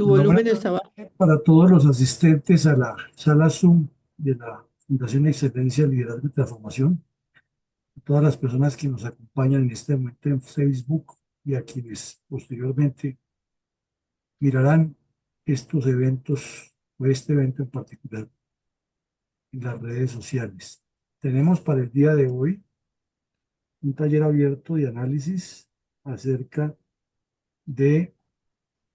Tu Bueno, volumen buenas está tardes bajo. para todos los asistentes a la sala Zoom de la Fundación Excelencia, Liderazgo y Transformación, a todas las personas que nos acompañan en este momento en Facebook y a quienes posteriormente mirarán estos eventos o este evento en particular en las redes sociales. Tenemos para el día de hoy un taller abierto de análisis acerca de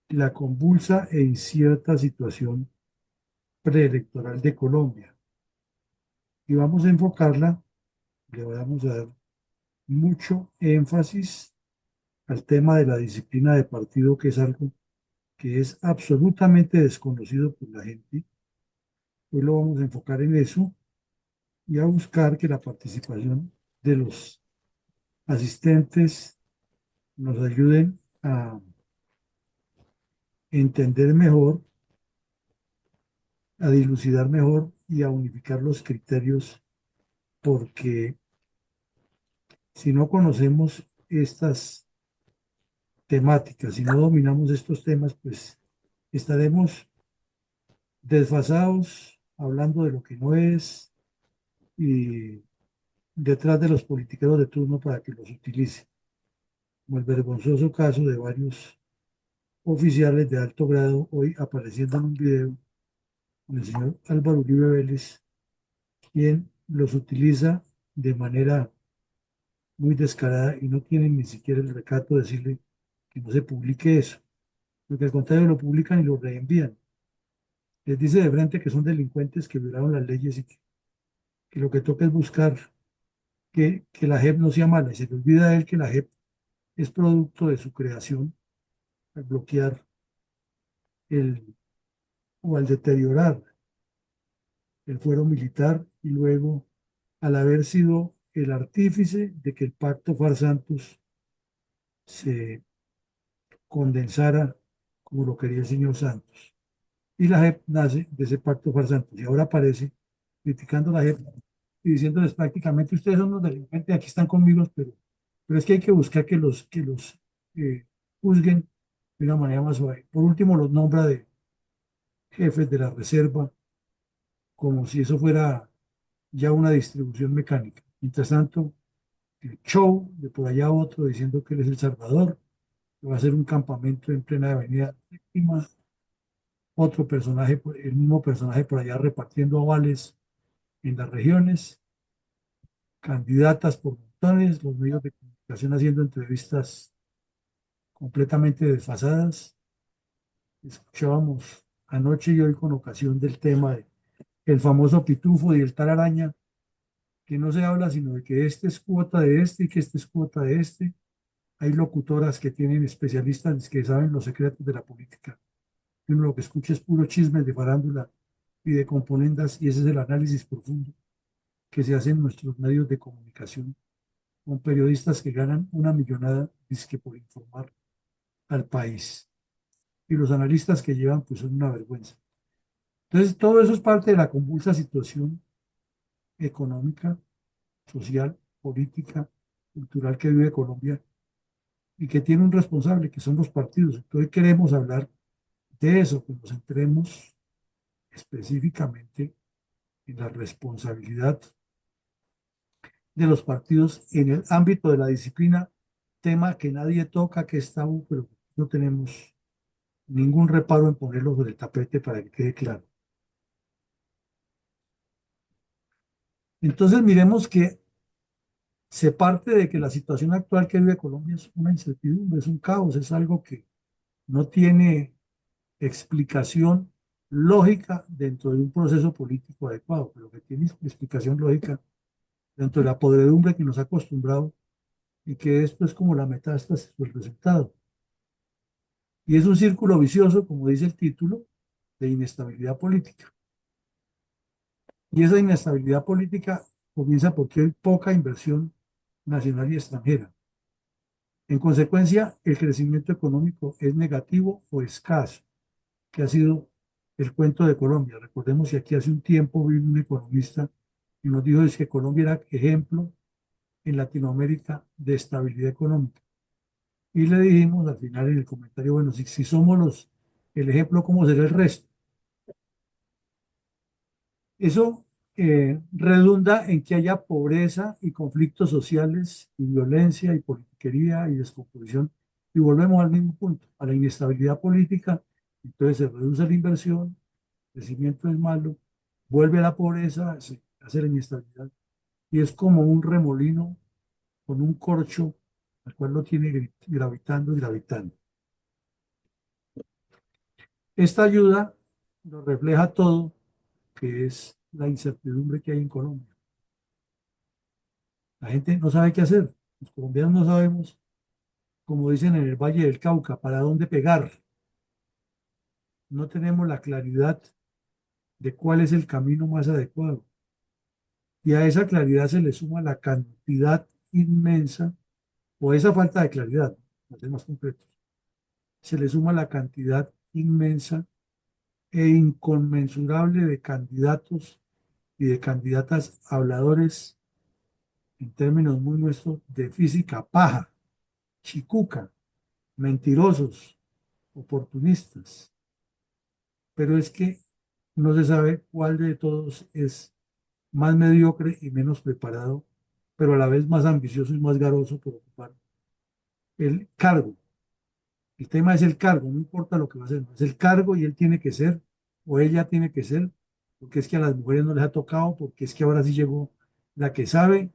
la convulsa e incierta situación preelectoral de Colombia. Y vamos a enfocarla, le vamos a dar mucho énfasis al tema de la disciplina de partido, que es algo que es absolutamente desconocido por la gente. Hoy lo vamos a enfocar en eso y a buscar que la participación de los asistentes nos ayuden a entender mejor, a dilucidar mejor y a unificar los criterios, porque si no conocemos estas temáticas, si no dominamos estos temas, pues estaremos desfasados, hablando de lo que no es y detrás de los politiqueros de turno para que los utilicen, como el vergonzoso caso de varios oficiales de alto grado hoy apareciendo en un video con el señor Álvaro Uribe Vélez, quien los utiliza de manera muy descarada y no tienen ni siquiera el recato de decirle que no se publique eso, porque al contrario lo publican y lo reenvían. Les dice de frente que son delincuentes que violaron las leyes y que lo que toca es buscar que la JEP no sea mala. Y se le olvida a él que la JEP es producto de su creación al bloquear el, o al deteriorar el fuero militar y luego al haber sido el artífice de que el pacto Far-Santos se condensara como lo quería el señor Santos. Y la JEP nace de ese pacto Far-Santos y ahora aparece criticando a la JEP y diciéndoles prácticamente ustedes son los delincuentes, aquí están conmigo, pero es que hay que buscar que los juzguen de una manera más suave. Por último, los nombra de jefes de la reserva, como si eso fuera ya una distribución mecánica. Mientras tanto, el show de por allá otro diciendo que él es el Salvador, que va a hacer un campamento en plena avenida Séptima, otro personaje, el mismo personaje por allá repartiendo avales en las regiones, candidatas por montones, los medios de comunicación haciendo entrevistas completamente desfasadas. Escuchábamos anoche y hoy con ocasión del tema de el famoso pitufo y el tal araña, que no se habla sino de que este es cuota de este y que este es cuota de este. Hay locutoras que tienen especialistas que saben los secretos de la política. Y uno lo que escucha es puro chisme de farándula y de componendas, y ese es el análisis profundo que se hace en nuestros medios de comunicación con periodistas que ganan una millonada dizque por informar al país. Y los analistas que llevan, pues son una vergüenza. Entonces, todo eso es parte de la convulsa situación económica, social, política, cultural que vive Colombia y que tiene un responsable, que son los partidos. Entonces, queremos hablar de eso, que nos entremos específicamente en la responsabilidad de los partidos en el ámbito de la disciplina, tema que nadie toca, que es tabú, pero no tenemos ningún reparo en ponerlo sobre el tapete para que quede claro. Entonces, miremos que se parte de que la situación actual que vive Colombia es una incertidumbre, es un caos, es algo que no tiene explicación lógica dentro de un proceso político adecuado, pero que tiene explicación lógica dentro de la podredumbre que nos ha acostumbrado y que esto es como la metástasis del resultado. Y es un círculo vicioso, como dice el título, de inestabilidad política. Y esa inestabilidad política comienza porque hay poca inversión nacional y extranjera. En consecuencia, el crecimiento económico es negativo o escaso, que ha sido el cuento de Colombia. Recordemos que aquí hace un tiempo vino un economista y nos dijo es que Colombia era ejemplo en Latinoamérica de estabilidad económica. Y le dijimos al final en el comentario, bueno, si somos los El ejemplo, ¿cómo será el resto? Eso redunda en que haya pobreza y conflictos sociales y violencia y politiquería y descomposición. Y volvemos al mismo punto, a la inestabilidad política. Entonces se reduce la inversión, el crecimiento es malo, vuelve a la pobreza, se hace la inestabilidad. Y es como un remolino con un corcho al cual lo tiene gravitando y gravitando. Esta ayuda lo refleja todo, que es la incertidumbre que hay en Colombia. La gente no sabe qué hacer. Los colombianos no sabemos, como dicen en el Valle del Cauca, para dónde pegar. No tenemos la claridad de cuál es el camino más adecuado. Y a esa claridad se le suma la cantidad inmensa, o esa falta de claridad, para ser más concretos, se le suma la cantidad inmensa e inconmensurable de candidatos y de candidatas habladores, en términos muy nuestros, de física paja, chicuca, mentirosos, oportunistas, pero es que no se sabe cuál de todos es más mediocre y menos preparado, pero a la vez más ambicioso y más garoso por ocupar el cargo. El tema es el cargo, no importa lo que va a hacer, es el cargo y él tiene que ser, o ella tiene que ser, porque es que a las mujeres no les ha tocado, porque es que ahora sí llegó la que sabe.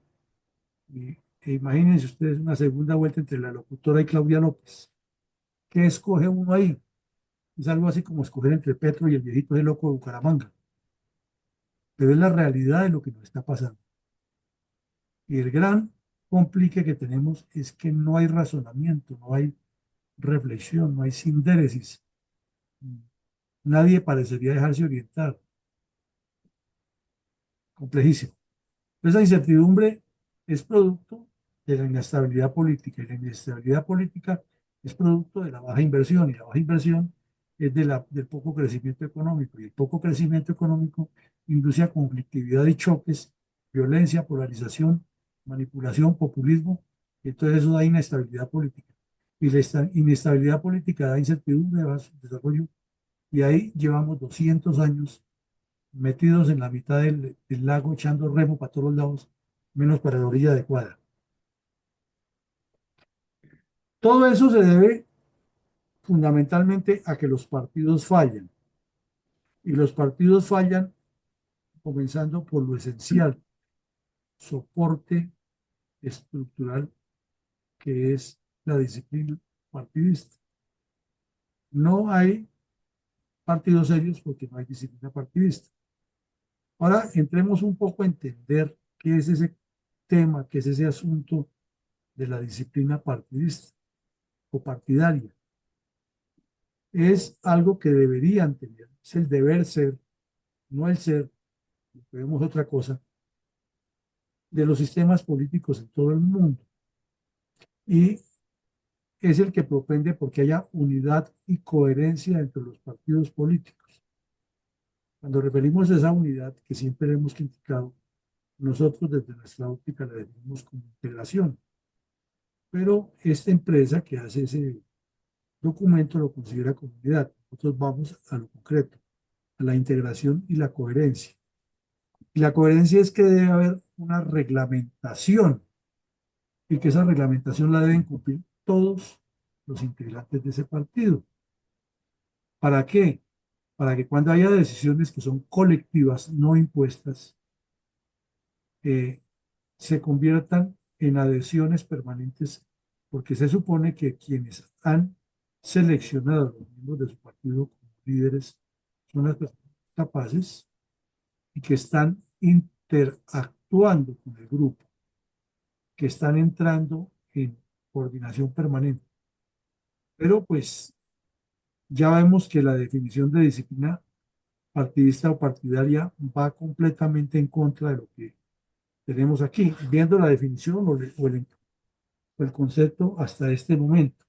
E imagínense ustedes una segunda vuelta entre la locutora y Claudia López. ¿Qué escoge uno ahí? Es algo así como escoger entre Petro y el viejito de loco de Bucaramanga. Pero es la realidad de lo que nos está pasando. Y el gran complique que tenemos es que no hay razonamiento, no hay reflexión, no hay sindéresis. Nadie parecería dejarse orientar. Complejísimo. Esa incertidumbre es producto de la inestabilidad política y la inestabilidad política es producto de la baja inversión y la baja inversión es del poco crecimiento económico y el poco crecimiento económico induce a conflictividad y choques, violencia, polarización, manipulación, populismo, y entonces eso da inestabilidad política. Y la inestabilidad política da incertidumbre de desarrollo y ahí llevamos 200 años metidos en la mitad del lago echando remo para todos lados, menos para la orilla adecuada. Todo eso se debe fundamentalmente a que los partidos fallan. Y los partidos fallan comenzando por lo esencial, soporte estructural que es la disciplina partidista. No hay partidos serios porque no hay disciplina partidista. Ahora entremos un poco a entender qué es ese tema, qué es ese asunto de la disciplina partidista o partidaria. Es algo que deberían tener, es el deber ser, no el ser, vemos otra cosa, de los sistemas políticos en todo el mundo. Y es el que propende porque haya unidad y coherencia entre los partidos políticos. Cuando referimos a esa unidad que siempre hemos criticado, nosotros desde nuestra óptica la definimos como integración. Pero esta empresa que hace ese documento lo considera como unidad. Nosotros vamos a lo concreto, a la integración y la coherencia. Y la coherencia es que debe haber una reglamentación y que esa reglamentación la deben cumplir todos los integrantes de ese partido. ¿Para qué? Para que cuando haya decisiones que son colectivas, no impuestas, eh, se conviertan en adhesiones permanentes, porque se supone que quienes han seleccionado a los miembros de su partido como líderes son las personas capaces y que están interactuando con el grupo, que están entrando en coordinación permanente. Pero pues ya vemos que la definición de disciplina partidista o partidaria va completamente en contra de lo que tenemos aquí, viendo la definición o el concepto hasta este momento,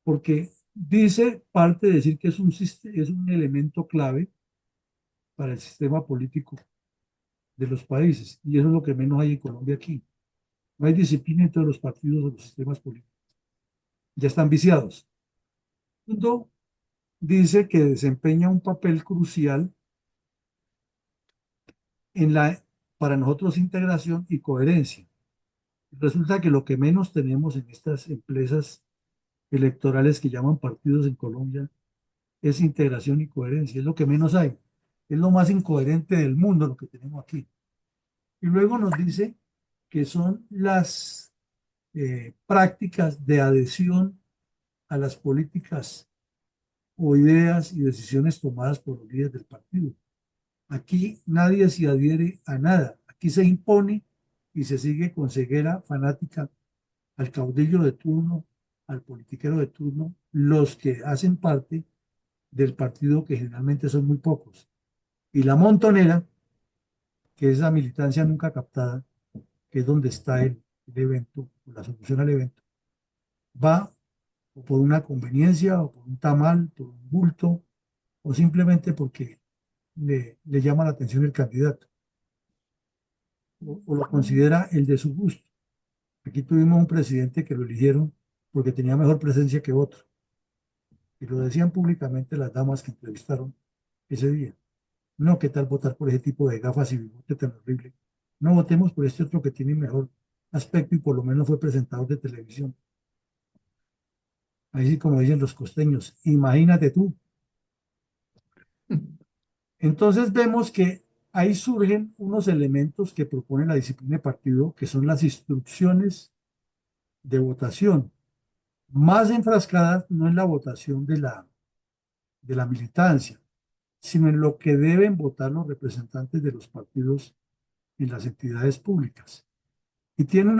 porque dice parte de decir que es un elemento clave para el sistema político de los países, y eso es lo que menos hay en Colombia aquí. No hay disciplina en todos los partidos o los sistemas políticos, ya están viciados. Segundo, dice que desempeña un papel crucial en para nosotros integración y coherencia. Resulta que lo que menos tenemos en estas empresas electorales que llaman partidos en Colombia es integración y coherencia, es lo que menos hay, es lo más incoherente del mundo lo que tenemos aquí. Y luego nos dice que son las prácticas de adhesión a las políticas o ideas y decisiones tomadas por los líderes del partido. Aquí nadie se adhiere a nada, aquí se impone y se sigue con ceguera fanática al caudillo de turno, al politiquero de turno, los que hacen parte del partido, que generalmente son muy pocos. Y la montonera, que es la militancia nunca captada, que es donde está el evento, la solución al evento, va o por una conveniencia, o por un tamal, por un bulto, o simplemente porque le llama la atención el candidato, o lo considera el de su gusto. Aquí tuvimos un presidente que lo eligieron porque tenía mejor presencia que otro, y lo decían públicamente las damas que entrevistaron ese día. No, ¿qué tal votar por ese tipo de gafas y bigote tan horrible? No votemos por este otro que tiene mejor aspecto y por lo menos fue presentador de televisión. Ahí sí, como dicen los costeños, imagínate tú. Entonces vemos que ahí surgen unos elementos que propone la disciplina de partido, que son las instrucciones de votación, más enfrascadas no en la votación de la militancia, sino en lo que deben votar los representantes de los partidos en las entidades públicas. Y tiene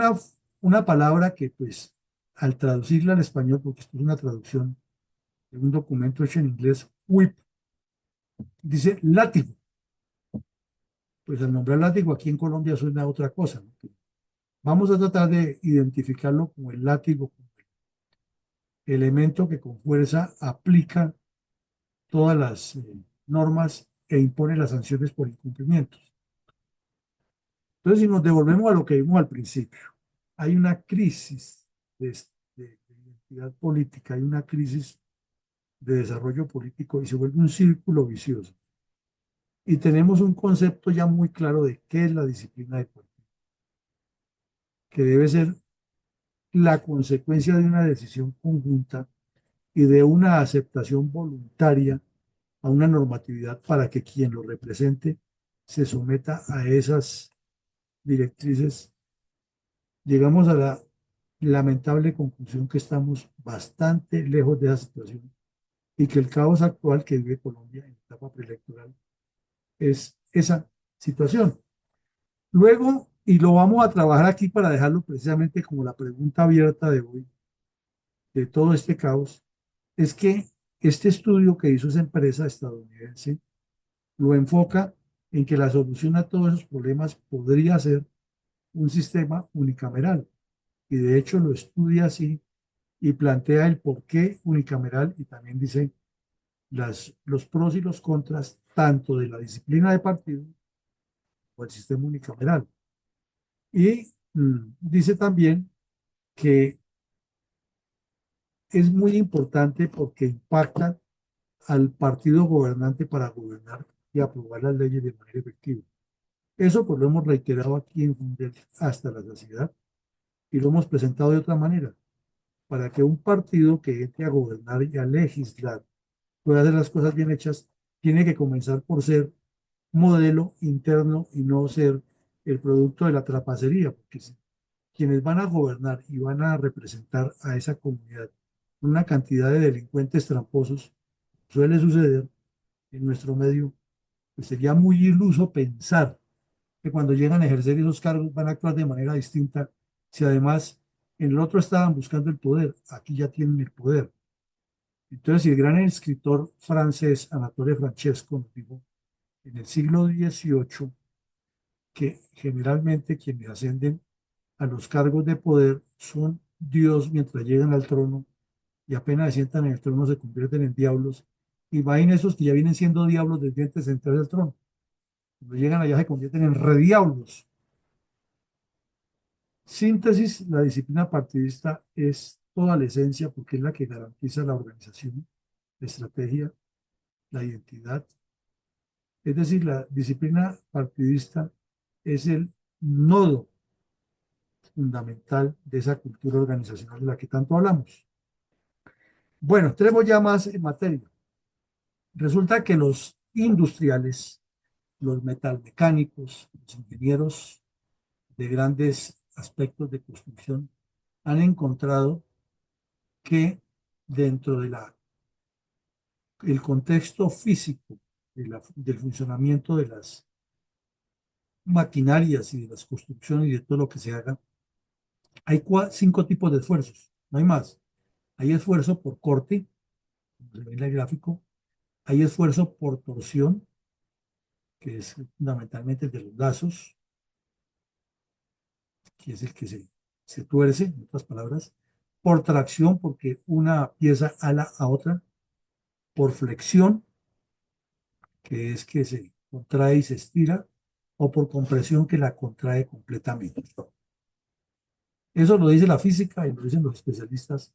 una palabra que, pues, al traducirla al español, porque esto es una traducción de un documento hecho en inglés, whip, dice látigo. Pues al nombrar látigo aquí en Colombia suena a otra cosa, ¿no? Vamos a tratar de identificarlo como el látigo, como el elemento que con fuerza aplica todas las normas e impone las sanciones por incumplimientos. Entonces, si nos devolvemos a lo que vimos al principio, hay una crisis de identidad política, hay una crisis de desarrollo político y se vuelve un círculo vicioso. Y tenemos un concepto ya muy claro de qué es la disciplina de partido, que debe ser la consecuencia de una decisión conjunta y de una aceptación voluntaria a una normatividad para que quien lo represente se someta a esas directrices. Llegamos a la lamentable conclusión que estamos bastante lejos de esa situación y que el caos actual que vive Colombia en etapa preelectoral es esa situación. Luego, y lo vamos a trabajar aquí para dejarlo precisamente como la pregunta abierta de hoy, de todo este caos, es que este estudio que hizo esa empresa estadounidense lo enfoca en que la solución a todos esos problemas podría ser un sistema unicameral. Y de hecho lo estudia así y plantea el por qué unicameral y también dice los pros y los contras tanto de la disciplina de partido o el sistema unicameral. Y dice también que es muy importante porque impacta al partido gobernante para gobernar y aprobar las leyes de manera efectiva. Eso pues lo hemos reiterado aquí en Fundel hasta la saciedad y lo hemos presentado de otra manera. Para que un partido que entre a gobernar y a legislar pueda hacer las cosas bien hechas, tiene que comenzar por ser modelo interno y no ser el producto de la trapacería, porque si quienes van a gobernar y van a representar a esa comunidad una cantidad de delincuentes tramposos, suele suceder en nuestro medio, pues sería muy iluso pensar que cuando llegan a ejercer esos cargos van a actuar de manera distinta si además en el otro estaban buscando el poder, aquí ya tienen el poder. Entonces, si el gran escritor francés Anatole Francesco nos dijo en el siglo XVIII que generalmente quienes ascienden a los cargos de poder son Dios mientras llegan al trono y apenas se sientan en el trono se convierten en diablos. Imaginen esos que ya vienen siendo diablos desde antes de entrar al trono. Cuando llegan allá se convierten en rediablos. Síntesis, la disciplina partidista es toda la esencia porque es la que garantiza la organización la estrategia, la identidad. Es decir, la disciplina partidista es el nodo fundamental de esa cultura organizacional de la que tanto hablamos. Bueno, entremos ya más en materia. Resulta que los industriales, los metalmecánicos, los ingenieros de grandes aspectos de construcción han encontrado que dentro de el contexto físico del funcionamiento de las maquinarias y de las construcciones y de todo lo que se haga, hay cinco tipos de esfuerzos, no hay más. Hay esfuerzo por corte, como se ve en el gráfico, hay esfuerzo por torsión, que es fundamentalmente el de los lazos, que es el que se tuerce, en otras palabras, por tracción, porque una pieza ala a otra, por flexión, que es que se contrae y se estira, o por compresión, que la contrae completamente. Eso lo dice la física y lo dicen los especialistas,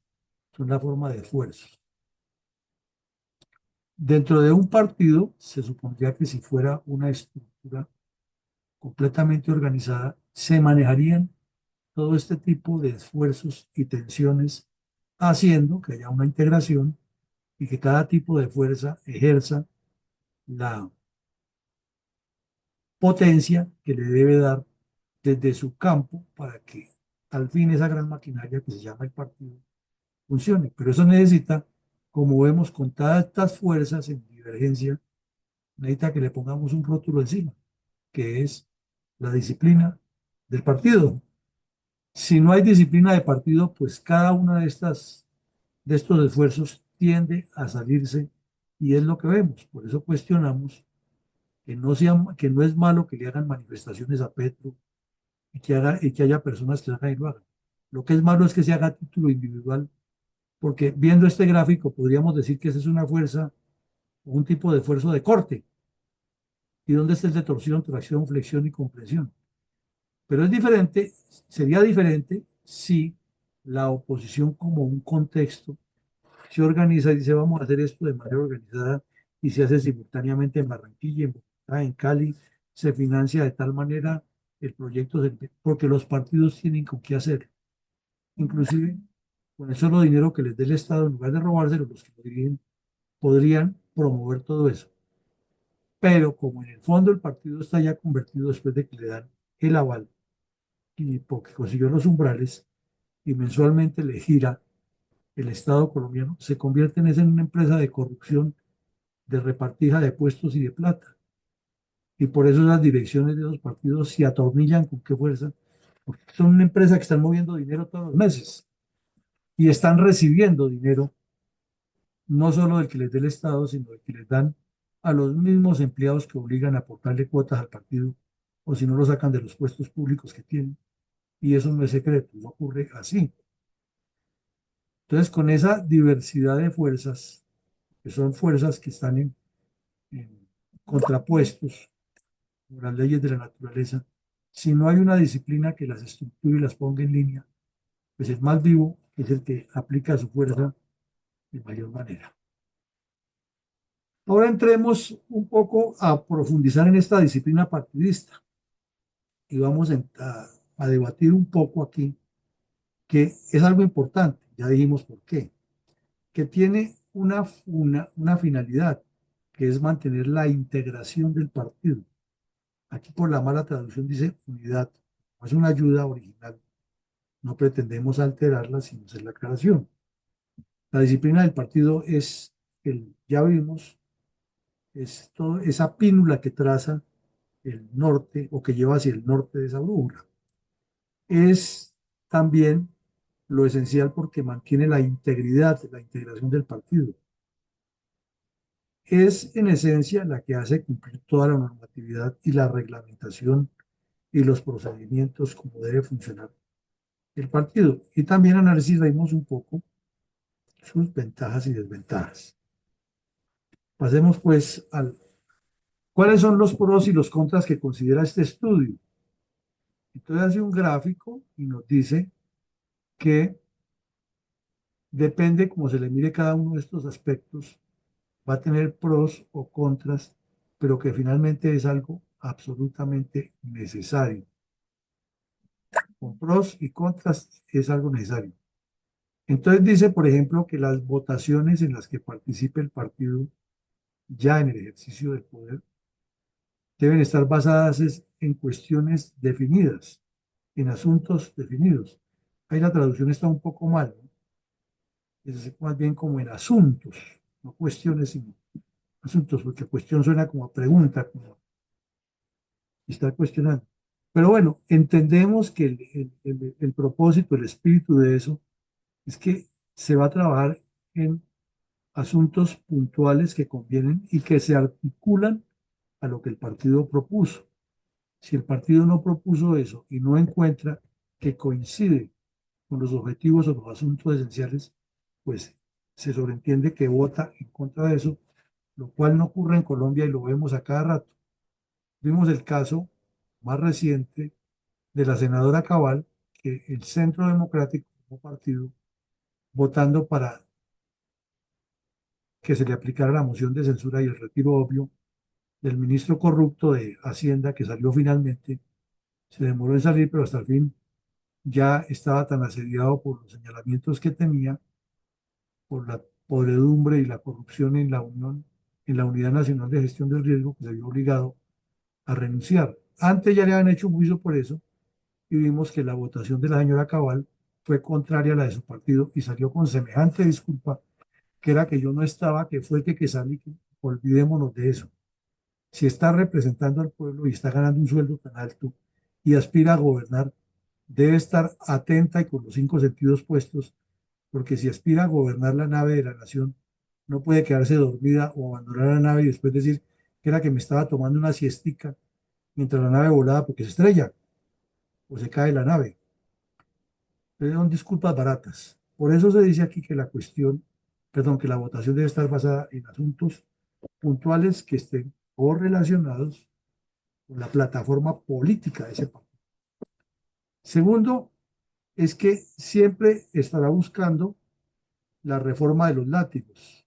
son la forma de esfuerzo. Dentro de un partido, se supondría que si fuera una estructura completamente organizada, se manejarían todo este tipo de esfuerzos y tensiones, haciendo que haya una integración y que cada tipo de fuerza ejerza la potencia que le debe dar desde su campo para que al fin esa gran maquinaria que se llama el partido funcione. Pero eso necesita, como vemos, con todas estas fuerzas en divergencia, necesita que le pongamos un rótulo encima, que es la disciplina del partido. Si no hay disciplina de partido, pues cada una de estos esfuerzos tiende a salirse y es lo que vemos. Por eso cuestionamos que no es malo que le hagan manifestaciones a Petro y que haya personas que hagan y lo hagan. Lo que es malo es que se haga a título individual, porque viendo este gráfico podríamos decir que esa es una fuerza, un tipo de esfuerzo de corte. ¿Y dónde está el de torsión, tracción, flexión y compresión? Pero es diferente, sería diferente si la oposición como un contexto se organiza y dice vamos a hacer esto de manera organizada y se hace simultáneamente en Barranquilla, en Bogotá, en Cali, se financia de tal manera el proyecto, porque los partidos tienen con qué hacer. Inclusive con el solo dinero que les dé el Estado, en lugar de robárselo, los que lo dirigen podrían promover todo eso. Pero como en el fondo el partido está ya convertido después de que le dan el aval y porque consiguió los umbrales y mensualmente le gira el Estado colombiano, se convierte en una empresa de corrupción, de repartija de puestos y de plata. Y por eso las direcciones de los partidos se atornillan con qué fuerza, porque son una empresa que están moviendo dinero todos los meses y están recibiendo dinero, no solo del que les dé el Estado, sino del que les dan a los mismos empleados que obligan a aportarle cuotas al partido, o si no lo sacan de los puestos públicos que tienen. Y eso no es secreto, no ocurre así. Entonces, con esa diversidad de fuerzas, que son fuerzas que están en contrapuestos por las leyes de la naturaleza, si no hay una disciplina que las estructure y las ponga en línea, pues el más vivo es el que aplica su fuerza de mayor manera. Ahora entremos un poco a profundizar en esta disciplina partidista y vamos a debatir un poco aquí, que es algo importante, ya dijimos por qué, que tiene una finalidad, que es mantener la integración del partido. Aquí por la mala traducción dice unidad, no es una ayuda original, no pretendemos alterarla, sino hacer la aclaración. La disciplina del partido es, ya vimos, es toda esa pínula que traza el norte o que lleva hacia el norte de esa brújula. Es también lo esencial porque mantiene la integridad, la integración del partido. Es en esencia la que hace cumplir toda la normatividad y la reglamentación y los procedimientos como debe funcionar el partido. Y también analizaremos un poco sus ventajas y desventajas. Pasemos pues al cuáles son los pros y los contras que considera este estudio. Entonces hace un gráfico y nos dice que depende cómo se le mire cada uno de estos aspectos, va a tener pros o contras, pero que finalmente es algo absolutamente necesario. Con pros y contras es algo necesario. Entonces dice, por ejemplo, que las votaciones en las que participe el partido ya en el ejercicio del poder deben estar basadas en cuestiones definidas, en asuntos definidos. Ahí la traducción está un poco mal, ¿no? Es más bien como en asuntos, no cuestiones, sino asuntos, porque cuestión suena como a pregunta, como estar cuestionando. Pero bueno, entendemos que el propósito, el espíritu de eso es que se va a trabajar en asuntos puntuales que convienen y que se articulan a lo que el partido propuso. Si el partido no propuso eso y no encuentra que coincide con los objetivos o los asuntos esenciales, pues se sobreentiende que vota en contra de eso, lo cual no ocurre en Colombia y lo vemos a cada rato. Vimos el caso más reciente de la senadora Cabal, que el Centro Democrático como partido, votando para que se le aplicara la moción de censura y el retiro obvio del ministro corrupto de Hacienda, que salió finalmente, se demoró en salir, pero hasta el fin ya estaba tan asediado por los señalamientos que tenía, por la podredumbre y la corrupción en la Unión, en la Unidad Nacional de Gestión del Riesgo, que se vio obligado a renunciar. Antes ya le habían hecho un juicio por eso y vimos que la votación de la señora Cabal fue contraria a la de su partido y salió con semejante disculpa, que era que yo no estaba, que fue que salí, que olvidémonos de eso. Si está representando al pueblo y está ganando un sueldo tan alto y aspira a gobernar, debe estar atenta y con los cinco sentidos puestos, porque si aspira a gobernar la nave de la nación, no puede quedarse dormida o abandonar la nave y después decir que era que me estaba tomando una siestica mientras la nave volaba porque se estrella o se cae la nave. Entonces son disculpas baratas. Por eso se dice aquí que la cuestión, perdón, que la votación debe estar basada en asuntos puntuales que estén correlacionados con la plataforma política de ese partido. Segundo, es que siempre estará buscando la reforma de los látigos.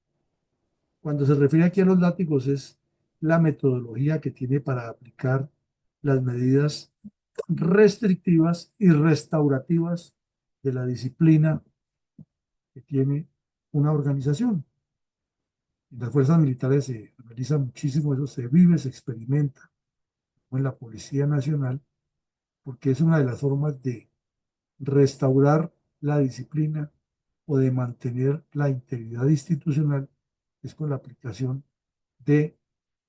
Cuando se refiere aquí a los látigos es la metodología que tiene para aplicar las medidas restrictivas y restaurativas de la disciplina que tiene una organización. En las fuerzas militares se analiza muchísimo eso, se vive, se experimenta, como en la Policía Nacional, porque es una de las formas de restaurar la disciplina o de mantener la integridad institucional, es con la aplicación de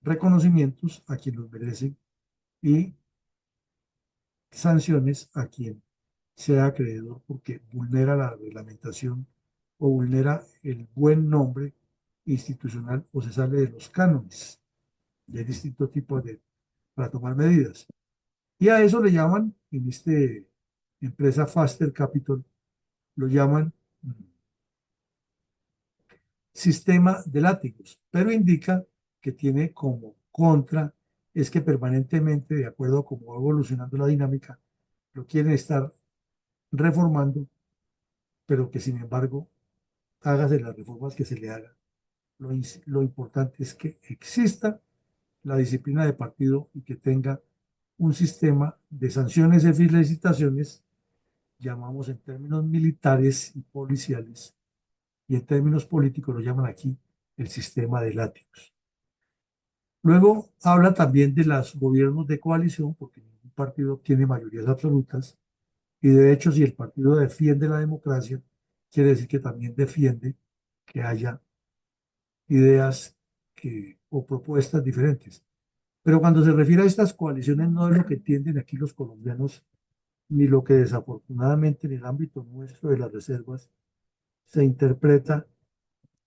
reconocimientos a quien los merece y sanciones a quien sea acreedor porque vulnera la reglamentación o vulnera el buen nombre institucional o se sale de los cánones. Y hay distintos tipos de para tomar medidas. Y a eso le llaman, en este empresa Faster Capital, lo llaman sistema de látigos, pero indica que tiene como contra es que permanentemente, de acuerdo a cómo va evolucionando la dinámica, lo quieren estar reformando, pero que sin embargo, hágase las reformas que se le haga. Lo importante es que exista la disciplina de partido y que tenga un sistema de sanciones y felicitaciones, llamamos en términos militares y policiales, y en términos políticos lo llaman aquí el sistema de látigos. Luego habla también de los gobiernos de coalición, porque ningún partido tiene mayorías absolutas, y de hecho si el partido defiende la democracia, quiere decir que también defiende que haya ideas o propuestas diferentes. Pero cuando se refiere a estas coaliciones, no es lo que entienden aquí los colombianos, ni lo que desafortunadamente en el ámbito nuestro de las reservas se interpreta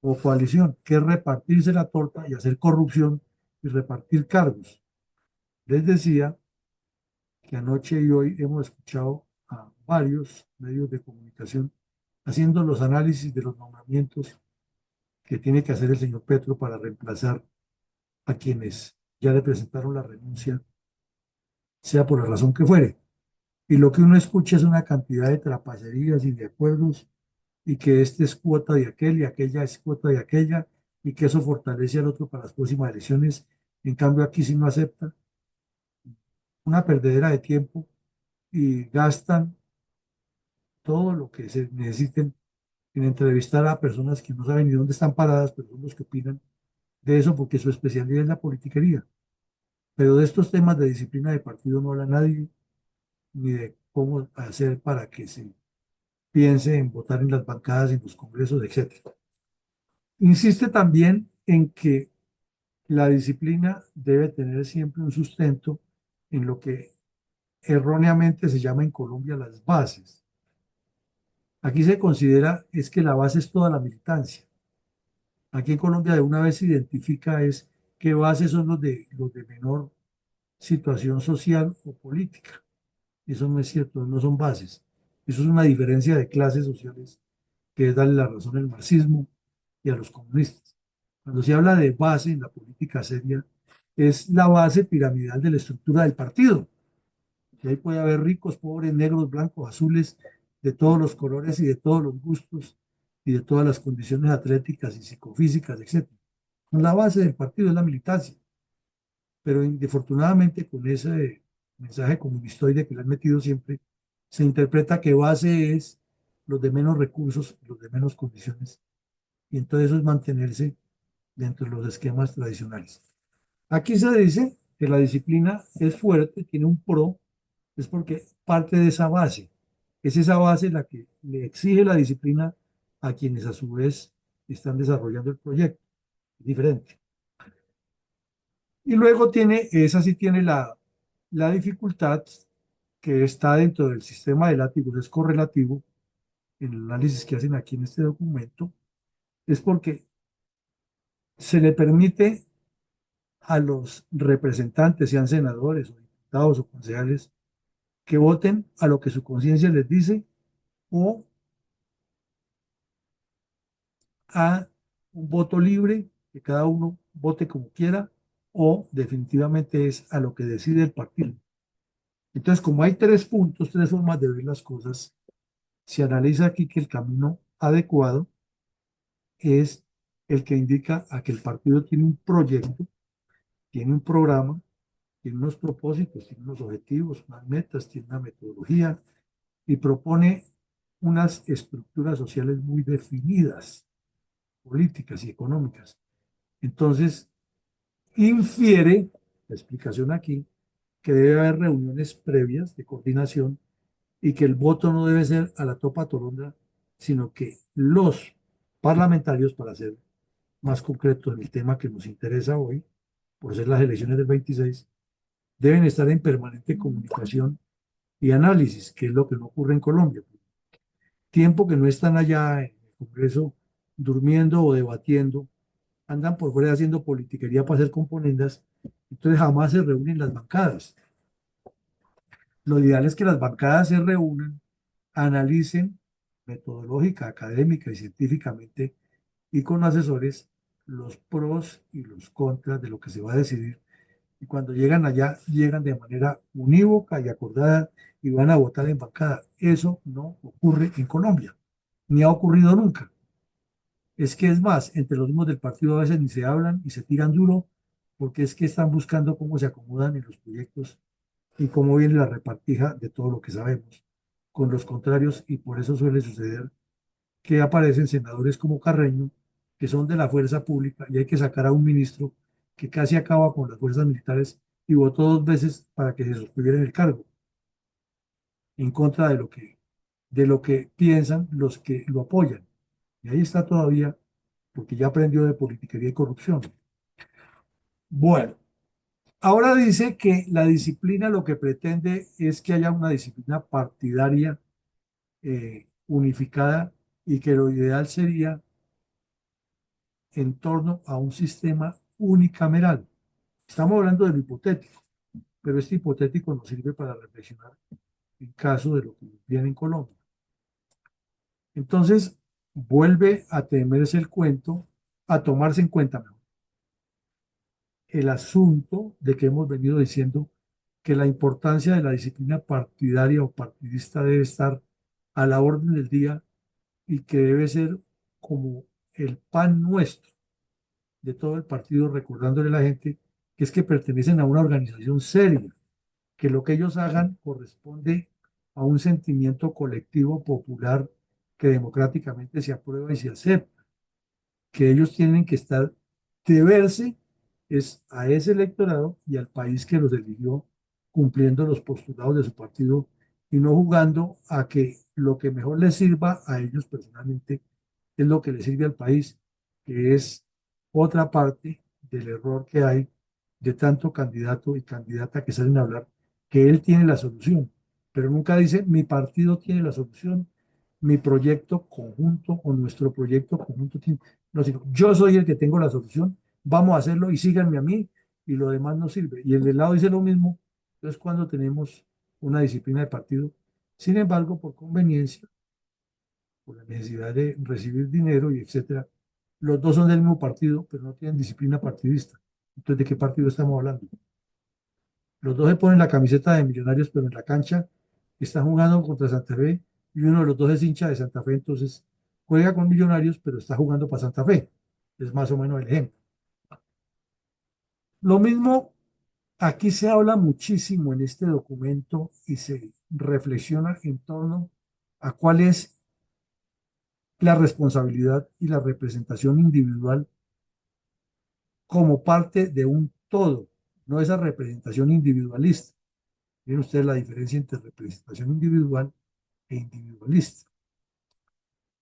como coalición, que es repartirse la torta y hacer corrupción y repartir cargos. Les decía que anoche y hoy hemos escuchado a varios medios de comunicación haciendo los análisis de los nombramientos que tiene que hacer el señor Petro para reemplazar a quienes ya le presentaron la renuncia, sea por la razón que fuere. Y lo que uno escucha es una cantidad de trapacerías y de acuerdos, y que este es cuota de aquel y aquella es cuota de aquella, y que eso fortalece al otro para las próximas elecciones. En cambio, aquí si no acepta, una perdedera de tiempo y gastan todo lo que se necesiten en entrevistar a personas que no saben ni dónde están paradas, pero son los que opinan de eso porque su especialidad es la politiquería. Pero de estos temas de disciplina de partido no habla nadie, ni de cómo hacer para que se piense en votar en las bancadas, en los congresos, etcétera. Insiste también en que la disciplina debe tener siempre un sustento en lo que erróneamente se llama en Colombia las bases. Aquí se considera es que la base es toda la militancia. Aquí en Colombia de una vez se identifica es qué bases son los de menor situación social o política. Eso no es cierto, no son bases. Eso es una diferencia de clases sociales que es darle la razón al marxismo y a los comunistas. Cuando se habla de base en la política seria, es la base piramidal de la estructura del partido. Y ahí puede haber ricos, pobres, negros, blancos, azules, de todos los colores y de todos los gustos y de todas las condiciones atléticas y psicofísicas, etc. La base del partido es la militancia, pero desafortunadamente con ese mensaje comunistoide que le han metido siempre, se interpreta que base es los de menos recursos, los de menos condiciones, y entonces eso es mantenerse dentro de los esquemas tradicionales. Aquí se dice que la disciplina es fuerte, tiene un pro, es porque parte de esa base. Es esa base la que le exige la disciplina a quienes a su vez están desarrollando el proyecto. Es diferente. Y luego tiene, esa sí tiene la dificultad que está dentro del sistema de látigos, es correlativo en el análisis que hacen aquí en este documento, es porque se le permite a los representantes, sean senadores o diputados o concejales, que voten a lo que su conciencia les dice o a un voto libre, que cada uno vote como quiera, o definitivamente es a lo que decide el partido. Entonces, como hay tres puntos, tres formas de ver las cosas, se analiza aquí que el camino adecuado es el que indica a que el partido tiene un proyecto, tiene un programa, tiene unos propósitos, tiene unos objetivos, unas metas, tiene una metodología y propone unas estructuras sociales muy definidas, políticas y económicas. Entonces, infiere, la explicación aquí, que debe haber reuniones previas de coordinación y que el voto no debe ser a la topa tolondra, sino que los parlamentarios, para ser más concretos en el tema que nos interesa hoy, por ser las elecciones del 26, deben estar en permanente comunicación y análisis, que es lo que no ocurre en Colombia. Tiempo que no están allá en el Congreso durmiendo o debatiendo, andan por fuera haciendo politiquería para hacer componendas, entonces jamás se reúnen las bancadas. Lo ideal es que las bancadas se reúnan, analicen metodológica, académica y científicamente y con asesores los pros y los contras de lo que se va a decidir. Y cuando llegan allá, llegan de manera unívoca y acordada y van a votar en bancada. Eso no ocurre en Colombia, ni ha ocurrido nunca. Es que es más, entre los mismos del partido a veces ni se hablan y se tiran duro porque es que están buscando cómo se acomodan en los proyectos y cómo viene la repartija de todo lo que sabemos con los contrarios y por eso suele suceder que aparecen senadores como Carreño que son de la fuerza pública y hay que sacar a un ministro que casi acaba con las fuerzas militares y votó dos veces para que se sostuviera en el cargo en contra de lo que piensan los que lo apoyan. Y ahí está todavía porque ya aprendió de politiquería y corrupción. Bueno, ahora dice que la disciplina lo que pretende es que haya una disciplina partidaria unificada y que lo ideal sería en torno a un sistema unicameral. Estamos hablando de lo hipotético, pero este hipotético nos sirve para reflexionar en caso de lo que viene en Colombia. Entonces, vuelve a temerse el cuento, a tomarse en cuenta mejor, el asunto de que hemos venido diciendo que la importancia de la disciplina partidaria o partidista debe estar a la orden del día y que debe ser como el pan nuestro. de todo el partido, recordándole a la gente que es que pertenecen a una organización seria, que lo que ellos hagan corresponde a un sentimiento colectivo popular que democráticamente se aprueba y se acepta, que ellos tienen que estar, deberse es a ese electorado y al país que los eligió cumpliendo los postulados de su partido y no jugando a que lo que mejor les sirva a ellos personalmente es lo que le sirve al país, que es otra parte del error que hay de tanto candidato y candidata que salen a hablar que él tiene la solución, pero nunca dice mi partido tiene la solución, mi proyecto conjunto o nuestro proyecto conjunto tiene, no, sino yo soy el que tengo la solución, vamos a hacerlo y síganme a mí y lo demás no sirve. Y el del lado dice lo mismo, entonces cuando tenemos una disciplina de partido, sin embargo, por conveniencia, por la necesidad de recibir dinero y etcétera. Los dos son del mismo partido, pero no tienen disciplina partidista. Entonces, ¿de qué partido estamos hablando? Los dos se ponen la camiseta de Millonarios, pero en la cancha están jugando contra Santa Fe y uno de los dos es hincha de Santa Fe, entonces juega con Millonarios, pero está jugando para Santa Fe. Es más o menos el ejemplo. Lo mismo, aquí se habla muchísimo en este documento y se reflexiona en torno a cuál es la responsabilidad y la representación individual como parte de un todo, no esa representación individualista. Miren ustedes la diferencia entre representación individual e individualista.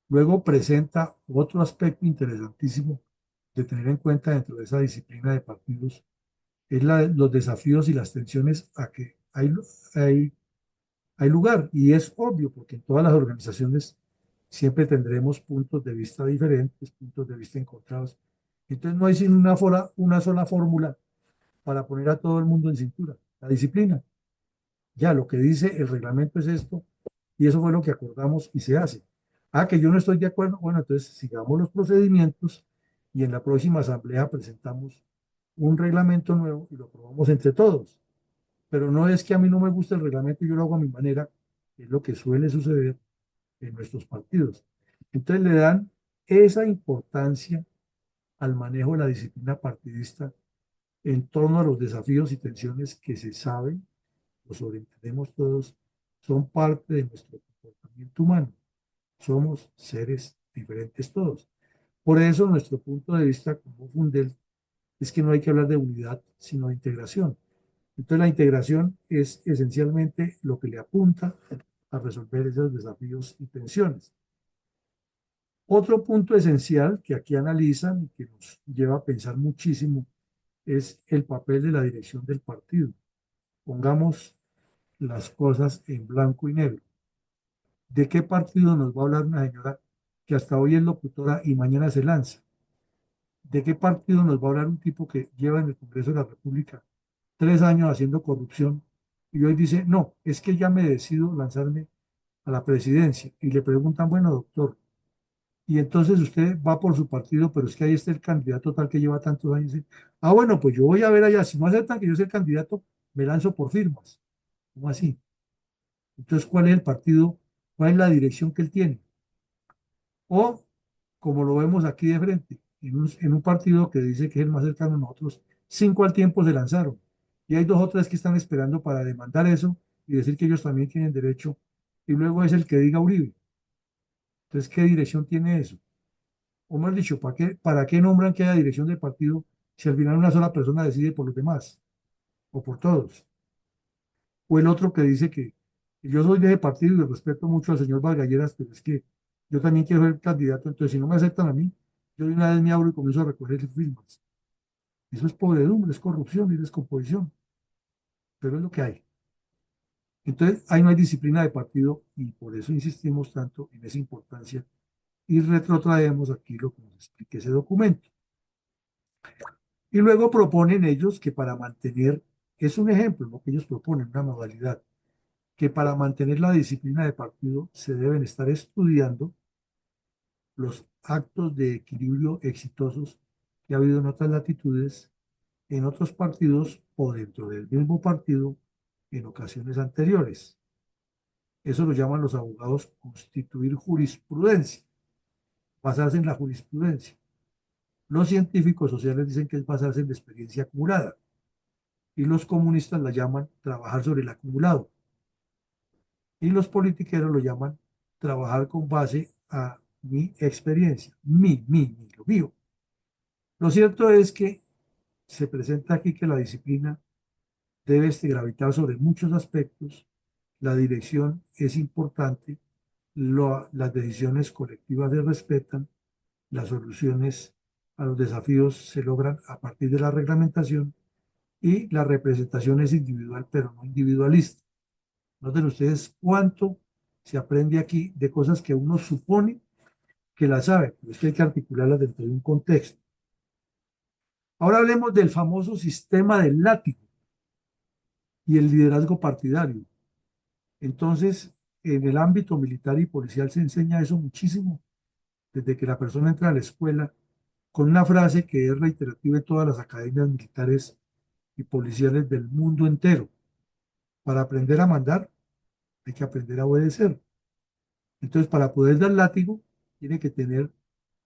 Luego presenta otro aspecto interesantísimo de tener en cuenta dentro de esa disciplina de partidos, es los desafíos y las tensiones a que hay, hay lugar. Y es obvio, porque en todas las organizaciones siempre tendremos puntos de vista diferentes, puntos de vista encontrados. Entonces no hay sino una sola fórmula para poner a todo el mundo en cintura, la disciplina. Ya lo que dice el reglamento es esto, y eso fue lo que acordamos y se hace. Ah, que yo no estoy de acuerdo, bueno, entonces sigamos los procedimientos y en la próxima asamblea presentamos un reglamento nuevo y lo aprobamos entre todos. Pero no es que a mí no me guste el reglamento y yo lo hago a mi manera, es lo que suele suceder en nuestros partidos. Entonces le dan esa importancia al manejo de la disciplina partidista en torno a los desafíos y tensiones que se saben, lo sobreentendemos todos, son parte de nuestro comportamiento humano. Somos seres diferentes todos. Por eso nuestro punto de vista como Fundel es que no hay que hablar de unidad, sino de integración. Entonces la integración es esencialmente lo que le apunta a resolver esos desafíos y tensiones. Otro punto esencial que aquí analizan y que nos lleva a pensar muchísimo es el papel de la dirección del partido. Pongamos las cosas en blanco y negro. ¿De qué partido nos va a hablar una señora que hasta hoy es locutora y mañana se lanza? ¿De qué partido nos va a hablar un tipo que lleva en el Congreso de la República 3 años haciendo corrupción y hoy dice, no, es que ya me decido lanzarme a la presidencia? Y le preguntan, bueno, doctor, y entonces usted va por su partido, pero es que ahí está el candidato tal que lleva tantos años. Ah, bueno, pues yo voy a ver allá, si no aceptan que yo sea el candidato, me lanzo por firmas. ¿Cómo así? Entonces, ¿cuál es el partido? ¿Cuál es la dirección que él tiene? O, como lo vemos aquí de frente, en un partido que dice que es el más cercano a nosotros, 5 al tiempo se lanzaron. Y hay 2 o 3 que están esperando para demandar eso y decir que ellos también tienen derecho. Y luego es el que diga Uribe. Entonces, ¿qué dirección tiene eso? O mejor dicho, para qué nombran que haya dirección del partido si al final una sola persona decide por los demás o por todos? O el otro que dice que yo soy de ese partido y respeto mucho al señor Vargalleras, pero es que yo también quiero ser candidato, entonces si no me aceptan a mí, yo de una vez me abro y comienzo a recoger firmas. Eso es podredumbre, es corrupción y descomposición, pero es lo que hay. Entonces, ahí no hay disciplina de partido y por eso insistimos tanto en esa importancia y retrotraemos aquí lo que nos explica ese documento. Y luego proponen ellos que para mantener, es un ejemplo, lo que ellos proponen, una modalidad, que para mantener la disciplina de partido se deben estar estudiando los actos de equilibrio exitosos que ha habido en otras latitudes, en otros partidos o dentro del mismo partido en ocasiones anteriores. Eso lo llaman los abogados constituir jurisprudencia, basarse en la jurisprudencia. Los científicos sociales dicen que es basarse en la experiencia acumulada y los comunistas la llaman trabajar sobre el acumulado y los politiqueros lo llaman trabajar con base a mi experiencia, lo mío. Lo cierto es que se presenta aquí que la disciplina debe gravitar sobre muchos aspectos, la dirección es importante, las decisiones colectivas se respetan, las soluciones a los desafíos se logran a partir de la reglamentación y la representación es individual, pero no individualista. Noten ustedes cuánto se aprende aquí de cosas que uno supone que las sabe, pero es que hay que articularlas dentro de un contexto. Ahora hablemos del famoso sistema del látigo y el liderazgo partidario. Entonces, en el ámbito militar y policial se enseña eso muchísimo, desde que la persona entra a la escuela, con una frase que es reiterativa en todas las academias militares y policiales del mundo entero. Para aprender a mandar, hay que aprender a obedecer. Entonces, para poder dar látigo, tiene que tener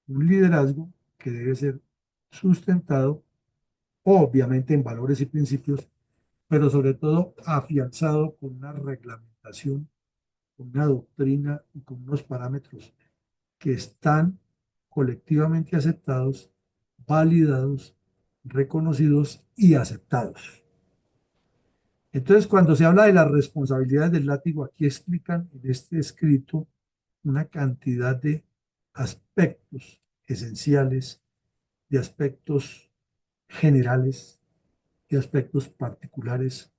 un liderazgo que debe ser sustentado, obviamente en valores y principios, pero sobre todo afianzado con una reglamentación, con una doctrina y con unos parámetros que están colectivamente aceptados, validados, reconocidos y aceptados. Entonces, cuando se habla de las responsabilidades del látigo, aquí explican en este escrito una cantidad de aspectos esenciales, de aspectos generales, de aspectos particulares,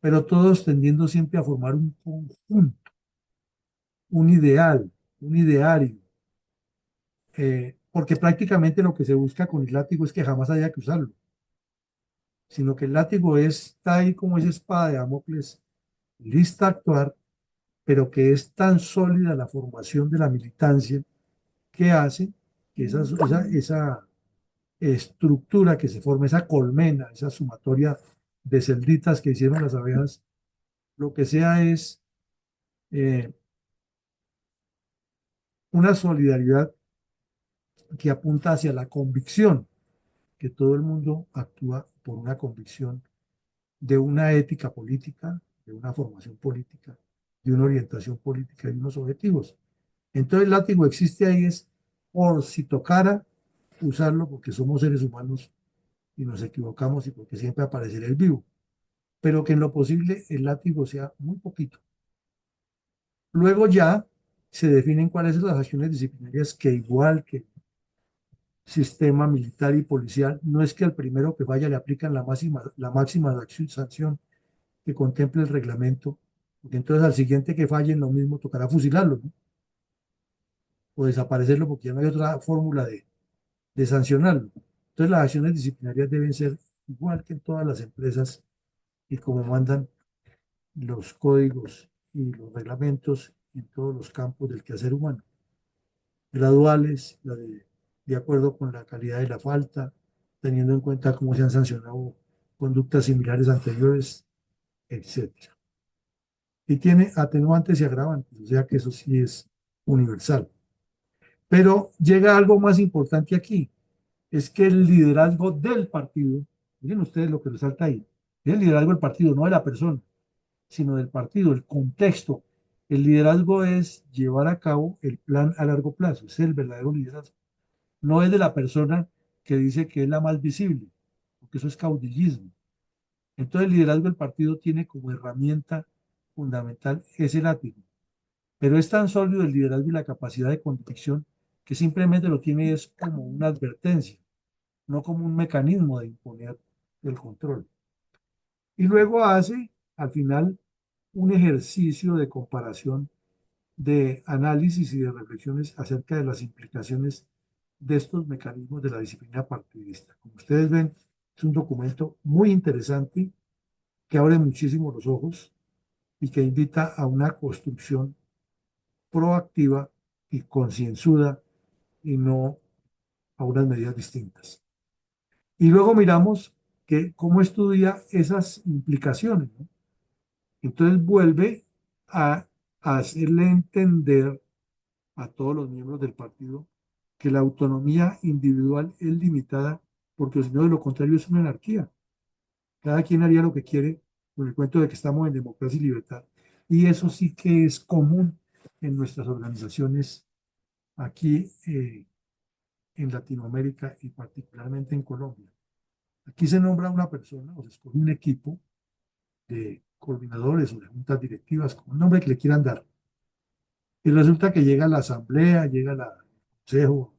pero todos tendiendo siempre a formar un conjunto, un ideal, un ideario, porque prácticamente lo que se busca con el látigo es que jamás haya que usarlo, sino que el látigo está ahí como esa espada de Damocles, lista a actuar, pero que es tan sólida la formación de la militancia que hace que esa estructura que se forma, esa colmena, esa sumatoria de celditas que hicieron las abejas, lo que sea es eh, una solidaridad que apunta hacia la convicción, que todo el mundo actúa por una convicción de una ética política, de una formación política, de una orientación política y unos objetivos. Entonces el látigo existe ahí es por si tocara usarlo porque somos seres humanos y nos equivocamos y porque siempre aparecerá el vivo, pero que en lo posible el látigo sea muy poquito. Luego ya se definen cuáles son las acciones disciplinarias que igual que sistema militar y policial, no es que al primero que vaya le aplican la máxima sanción que contemple el reglamento, porque entonces al siguiente que falle en lo mismo tocará fusilarlo, ¿no? O desaparecerlo porque ya no hay otra fórmula de sancionarlo. Entonces las acciones disciplinarias deben ser igual que en todas las empresas y como mandan los códigos y los reglamentos en todos los campos del quehacer humano. Graduales, de acuerdo con la calidad de la falta, teniendo en cuenta cómo se han sancionado conductas similares anteriores, etcétera. Y tiene atenuantes y agravantes, o sea que eso sí es universal. Pero llega algo más importante aquí, es que el liderazgo del partido, miren ustedes lo que resalta ahí, es el liderazgo del partido, no de la persona, sino del partido, el contexto. El liderazgo es llevar a cabo el plan a largo plazo, es el verdadero liderazgo. No es de la persona que dice que es la más visible, porque eso es caudillismo. Entonces el liderazgo del partido tiene como herramienta fundamental ese látigo. Pero es tan sólido el liderazgo y la capacidad de convicción que simplemente lo tiene es como una advertencia, no como un mecanismo de imponer el control. Y luego hace, al final, un ejercicio de comparación, de análisis y de reflexiones acerca de las implicaciones de estos mecanismos de la disciplina partidista. Como ustedes ven, es un documento muy interesante que abre muchísimo los ojos y que invita a una construcción proactiva y concienzuda y no a unas medidas distintas. Y luego miramos que cómo estudia esas implicaciones, ¿no? Entonces vuelve a hacerle entender a todos los miembros del partido que la autonomía individual es limitada, porque si no, de lo contrario es una anarquía. Cada quien haría lo que quiere con el cuento de que estamos en democracia y libertad. Y eso sí que es común en nuestras organizaciones aquí en Latinoamérica y particularmente en Colombia. Aquí se nombra una persona o se escoge un equipo de coordinadores o de juntas directivas, con el nombre que le quieran dar. Y resulta que llega la asamblea, llega el consejo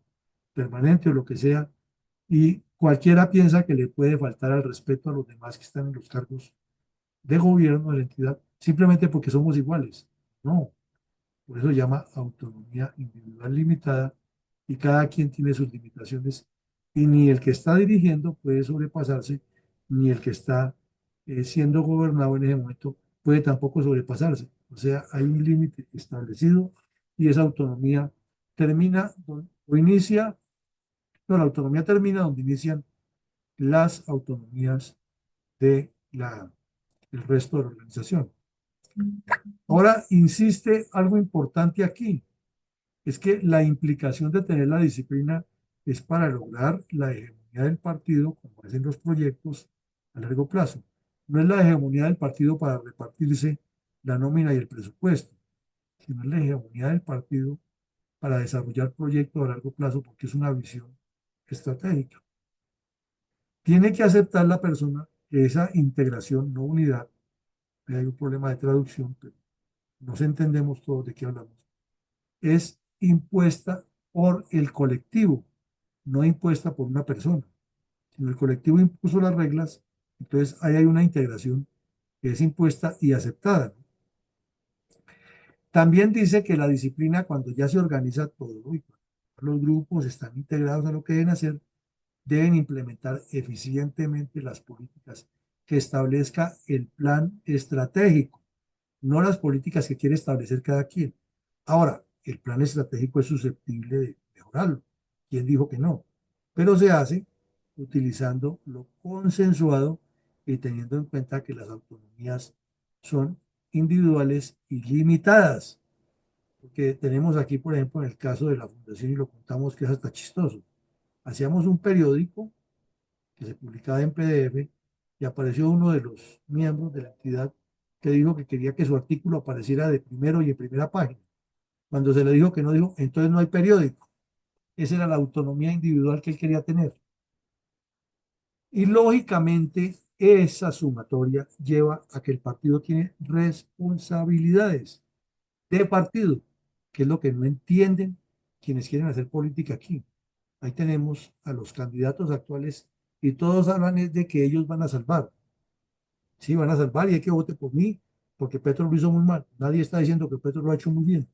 permanente o lo que sea, y cualquiera piensa que le puede faltar al respeto a los demás que están en los cargos de gobierno de la entidad, simplemente porque somos iguales. No, por eso se llama autonomía individual limitada y cada quien tiene sus limitaciones y ni el que está dirigiendo puede sobrepasarse, ni el que está siendo gobernado en ese momento puede tampoco sobrepasarse. O sea, hay un límite establecido y esa autonomía termina o inicia, no, la autonomía termina donde inician las autonomías de el resto de la organización. Ahora, insiste algo importante aquí, es que la implicación de tener la disciplina es para lograr la hegemonía del partido, como hacen los proyectos a largo plazo. No es la hegemonía del partido para repartirse la nómina y el presupuesto, sino es la hegemonía del partido para desarrollar proyectos a largo plazo porque es una visión estratégica. Tiene que aceptar la persona que esa integración, no unidad, hay un problema de traducción, pero nos entendemos todos de qué hablamos, es impuesta por el colectivo, no impuesta por una persona, sino el colectivo impuso las reglas, entonces ahí hay una integración que es impuesta y aceptada. También dice que la disciplina, cuando ya se organiza todo y los grupos están integrados a lo que deben hacer, deben implementar eficientemente las políticas que establezca el plan estratégico, no las políticas que quiere establecer cada quien. Ahora, el plan estratégico es susceptible de mejorarlo. ¿Quién dijo que no? Pero se hace utilizando lo consensuado y teniendo en cuenta que las autonomías son individuales y limitadas. Porque tenemos aquí, por ejemplo, en el caso de la fundación, y lo contamos que es hasta chistoso. Hacíamos un periódico que se publicaba en PDF y apareció uno de los miembros de la entidad que dijo que quería que su artículo apareciera de primero y en primera página. Cuando se le dijo que no, dijo, entonces no hay periódico. Esa era la autonomía individual que él quería tener. Y lógicamente esa sumatoria lleva a que el partido tiene responsabilidades de partido, que es lo que no entienden quienes quieren hacer política aquí. Ahí tenemos a los candidatos actuales y todos hablan de que ellos van a salvar. Sí, van a salvar y hay que vote por mí porque Petro lo hizo muy mal. Nadie está diciendo que Petro lo ha hecho muy bien.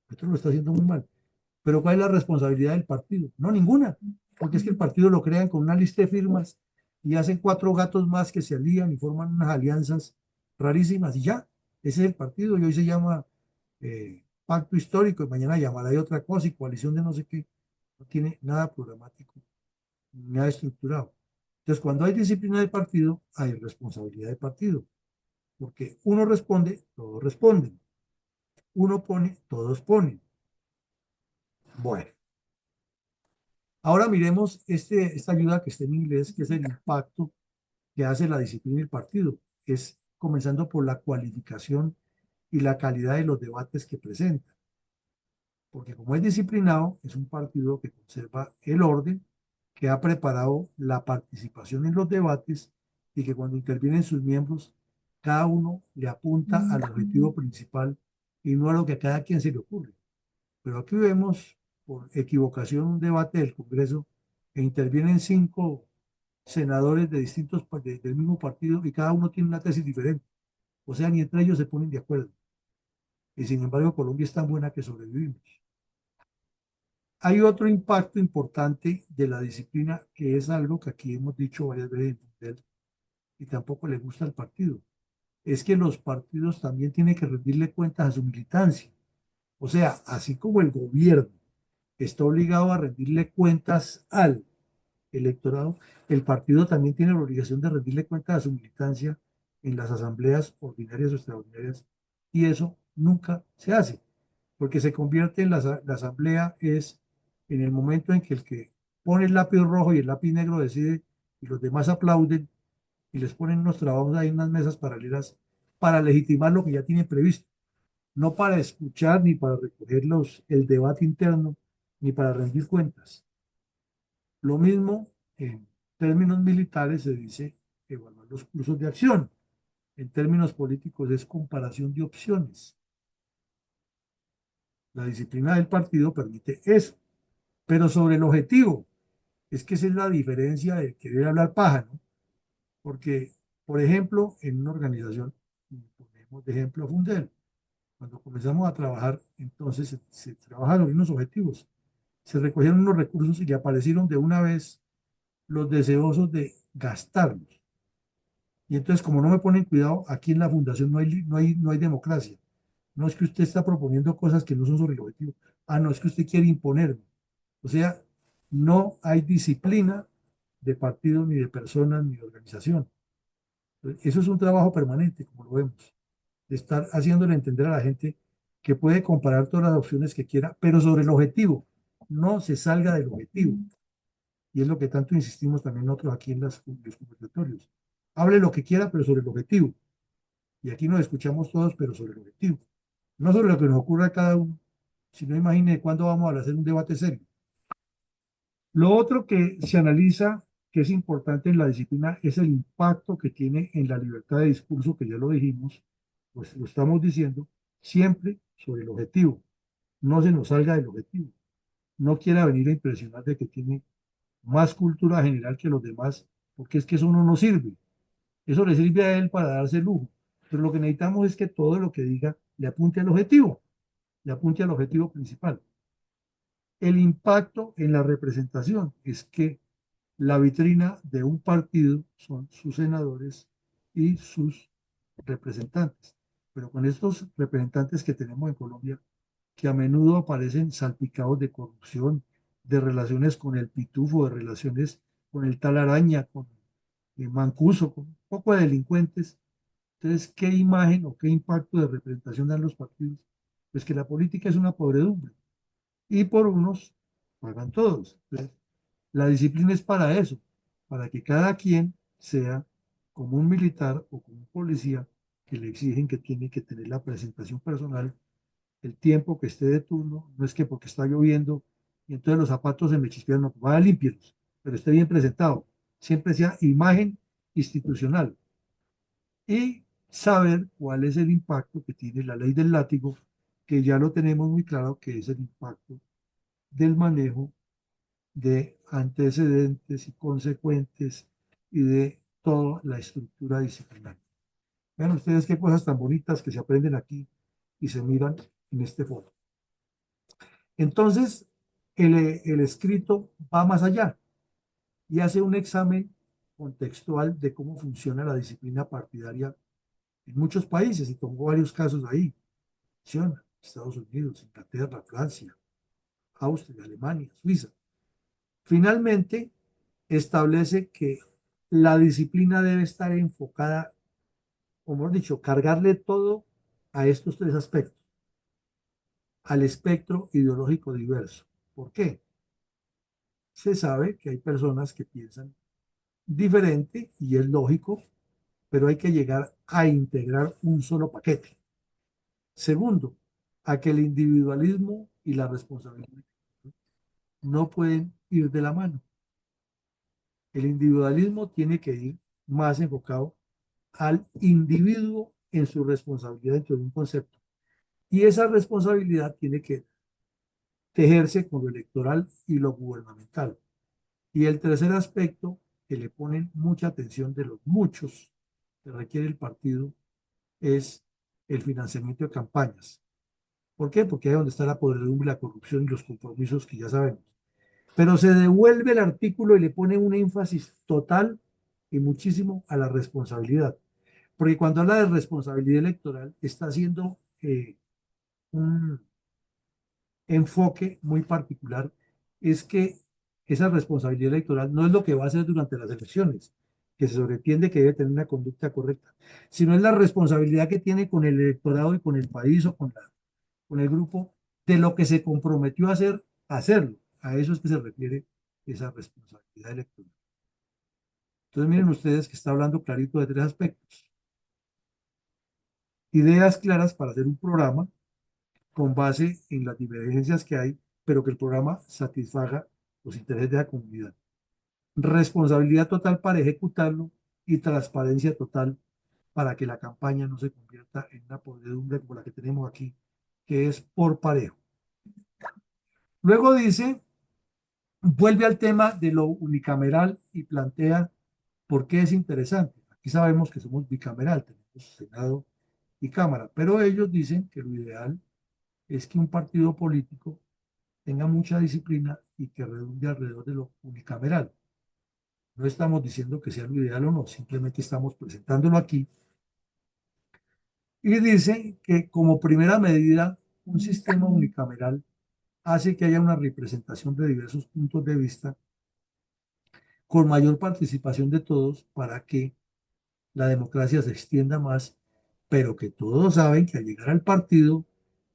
Petro lo está haciendo muy mal. Pero ¿cuál es la responsabilidad del partido? No, ninguna. Porque es que el partido lo crean con una lista de firmas y hacen cuatro gatos más que se alían y forman unas alianzas rarísimas y ya. Ese es el partido y hoy se llama pacto histórico y mañana llamará de otra cosa y coalición de no sé qué. No tiene nada programático, nada estructurado. Entonces, cuando hay disciplina de partido, hay responsabilidad de partido. Porque uno responde, todos responden. Uno pone, todos ponen. Bueno, ahora miremos esta ayuda que está en inglés, que es el impacto que hace la disciplina del partido. Es comenzando por la cualificación y la calidad de los debates que presenta. Porque como es disciplinado, es un partido que conserva el orden, que ha preparado la participación en los debates y que cuando intervienen sus miembros, cada uno le apunta al objetivo principal y no a lo que a cada quien se le ocurre. Pero aquí vemos, por equivocación, un debate del Congreso e intervienen cinco senadores de del mismo partido y cada uno tiene una tesis diferente. O sea, ni entre ellos se ponen de acuerdo. Y sin embargo, Colombia es tan buena que sobrevivimos. Hay otro impacto importante de la disciplina que es algo que aquí hemos dicho varias veces y tampoco le gusta al partido. Es que los partidos también tienen que rendirle cuentas a su militancia. O sea, así como el gobierno está obligado a rendirle cuentas al electorado, el partido también tiene la obligación de rendirle cuentas a su militancia en las asambleas ordinarias o extraordinarias y eso nunca se hace, porque se convierte en la asamblea es en el momento en que el que pone el lápiz rojo y el lápiz negro decide y los demás aplauden y les ponen unos trabajos ahí, unas mesas paralelas para legitimar lo que ya tienen previsto, no para escuchar ni para recoger el debate interno ni para rendir cuentas. Lo mismo en términos militares se dice evaluar los cursos de acción. En términos políticos es comparación de opciones. La disciplina del partido permite eso, pero sobre el objetivo, es que esa es la diferencia de querer hablar paja, ¿no? Porque, por ejemplo, en una organización, ponemos de ejemplo a Fundel, cuando comenzamos a trabajar, entonces se trabajaron unos objetivos, se recogieron unos recursos y le aparecieron de una vez los deseosos de gastarlos. Y entonces, como no me ponen cuidado, aquí en la fundación no hay democracia. No es que usted está proponiendo cosas que no son sobre el objetivo. Ah, no, es que usted quiere imponerme. O sea, no hay disciplina de partido, ni de personas, ni de organización. Eso es un trabajo permanente, como lo vemos, de estar haciéndole entender a la gente que puede comparar todas las opciones que quiera, pero sobre el objetivo, no se salga del objetivo. Y es lo que tanto insistimos también nosotros aquí en los conversatorios. Hable lo que quiera, pero sobre el objetivo. Y aquí nos escuchamos todos, pero sobre el objetivo. No sobre lo que nos ocurra a cada uno, sino imagine cuándo vamos a hacer un debate serio. Lo otro que se analiza, que es importante en la disciplina, es el impacto que tiene en la libertad de discurso, que ya lo dijimos, pues lo estamos diciendo, siempre sobre el objetivo. No se nos salga del objetivo. No quiera venir a impresionar de que tiene más cultura general que los demás, porque es que eso no nos sirve. Eso le sirve a él para darse lujo. Pero lo que necesitamos es que todo lo que diga le apunte al objetivo, le apunte al objetivo principal. El impacto en la representación es que la vitrina de un partido son sus senadores y sus representantes. Pero con estos representantes que tenemos en Colombia, que a menudo aparecen salpicados de corrupción, de relaciones con el pitufo, de relaciones con el tal araña, con el mancuso, con un poco de delincuentes. Entonces, ¿qué imagen o qué impacto de representación dan los partidos? Pues que la política es una podredumbre y por unos pagan todos. Entonces, la disciplina es para eso, para que cada quien sea como un militar o como un policía que le exigen que tiene que tener la presentación personal, el tiempo que esté de turno, no es que porque está lloviendo y entonces los zapatos se me chispean, no, vaya a limpiarlos, pero esté bien presentado, siempre sea imagen institucional y saber cuál es el impacto que tiene la ley del látigo, que ya lo tenemos muy claro que es el impacto del manejo de antecedentes y consecuentes y de toda la estructura disciplinaria. Vean ustedes qué cosas tan bonitas que se aprenden aquí y se miran en este foro. Entonces, el escrito va más allá y hace un examen contextual de cómo funciona la disciplina partidaria en muchos países y tomó varios casos ahí. Estados Unidos, Inglaterra, Francia, Austria, Alemania, Suiza. Finalmente, establece que la disciplina debe estar enfocada, como hemos dicho, cargarle todo a estos tres aspectos, al espectro ideológico diverso. ¿Por qué? Se sabe que hay personas que piensan diferente y es lógico, pero hay que llegar a integrar un solo paquete. Segundo, a que el individualismo y la responsabilidad no pueden ir de la mano. El individualismo tiene que ir más enfocado al individuo en su responsabilidad dentro de un concepto. Y esa responsabilidad tiene que tejerse con lo electoral y lo gubernamental. Y el tercer aspecto que le ponen mucha atención de los muchos que requiere el partido es el financiamiento de campañas. ¿Por qué? Porque ahí es donde está la podredumbre, la corrupción y los compromisos que ya sabemos. Pero se devuelve el artículo y le pone un énfasis total y muchísimo a la responsabilidad. Porque cuando habla de responsabilidad electoral, está haciendo un enfoque muy particular, es que esa responsabilidad electoral no es lo que va a hacer durante las elecciones, que se sobreentiende que debe tener una conducta correcta, sino es la responsabilidad que tiene con el electorado y con el país o con el grupo de lo que se comprometió a hacer, a hacerlo. A eso es que se refiere esa responsabilidad electoral. Entonces miren ustedes que está hablando clarito de tres aspectos. Ideas claras para hacer un programa con base en las divergencias que hay, pero que el programa satisfaga los intereses de la comunidad. Responsabilidad total para ejecutarlo y transparencia total para que la campaña no se convierta en una podredumbre como la que tenemos aquí, que es por parejo. Luego dice, vuelve al tema de lo unicameral y plantea por qué es interesante. Aquí sabemos que somos bicameral, tenemos Senado y Cámara, pero ellos dicen que lo ideal es que un partido político tenga mucha disciplina y que redunde alrededor de lo unicameral. No estamos diciendo que sea lo ideal o no, simplemente estamos presentándolo aquí. Y dice que como primera medida, un sistema unicameral hace que haya una representación de diversos puntos de vista con mayor participación de todos para que la democracia se extienda más, pero que todos saben que al llegar al partido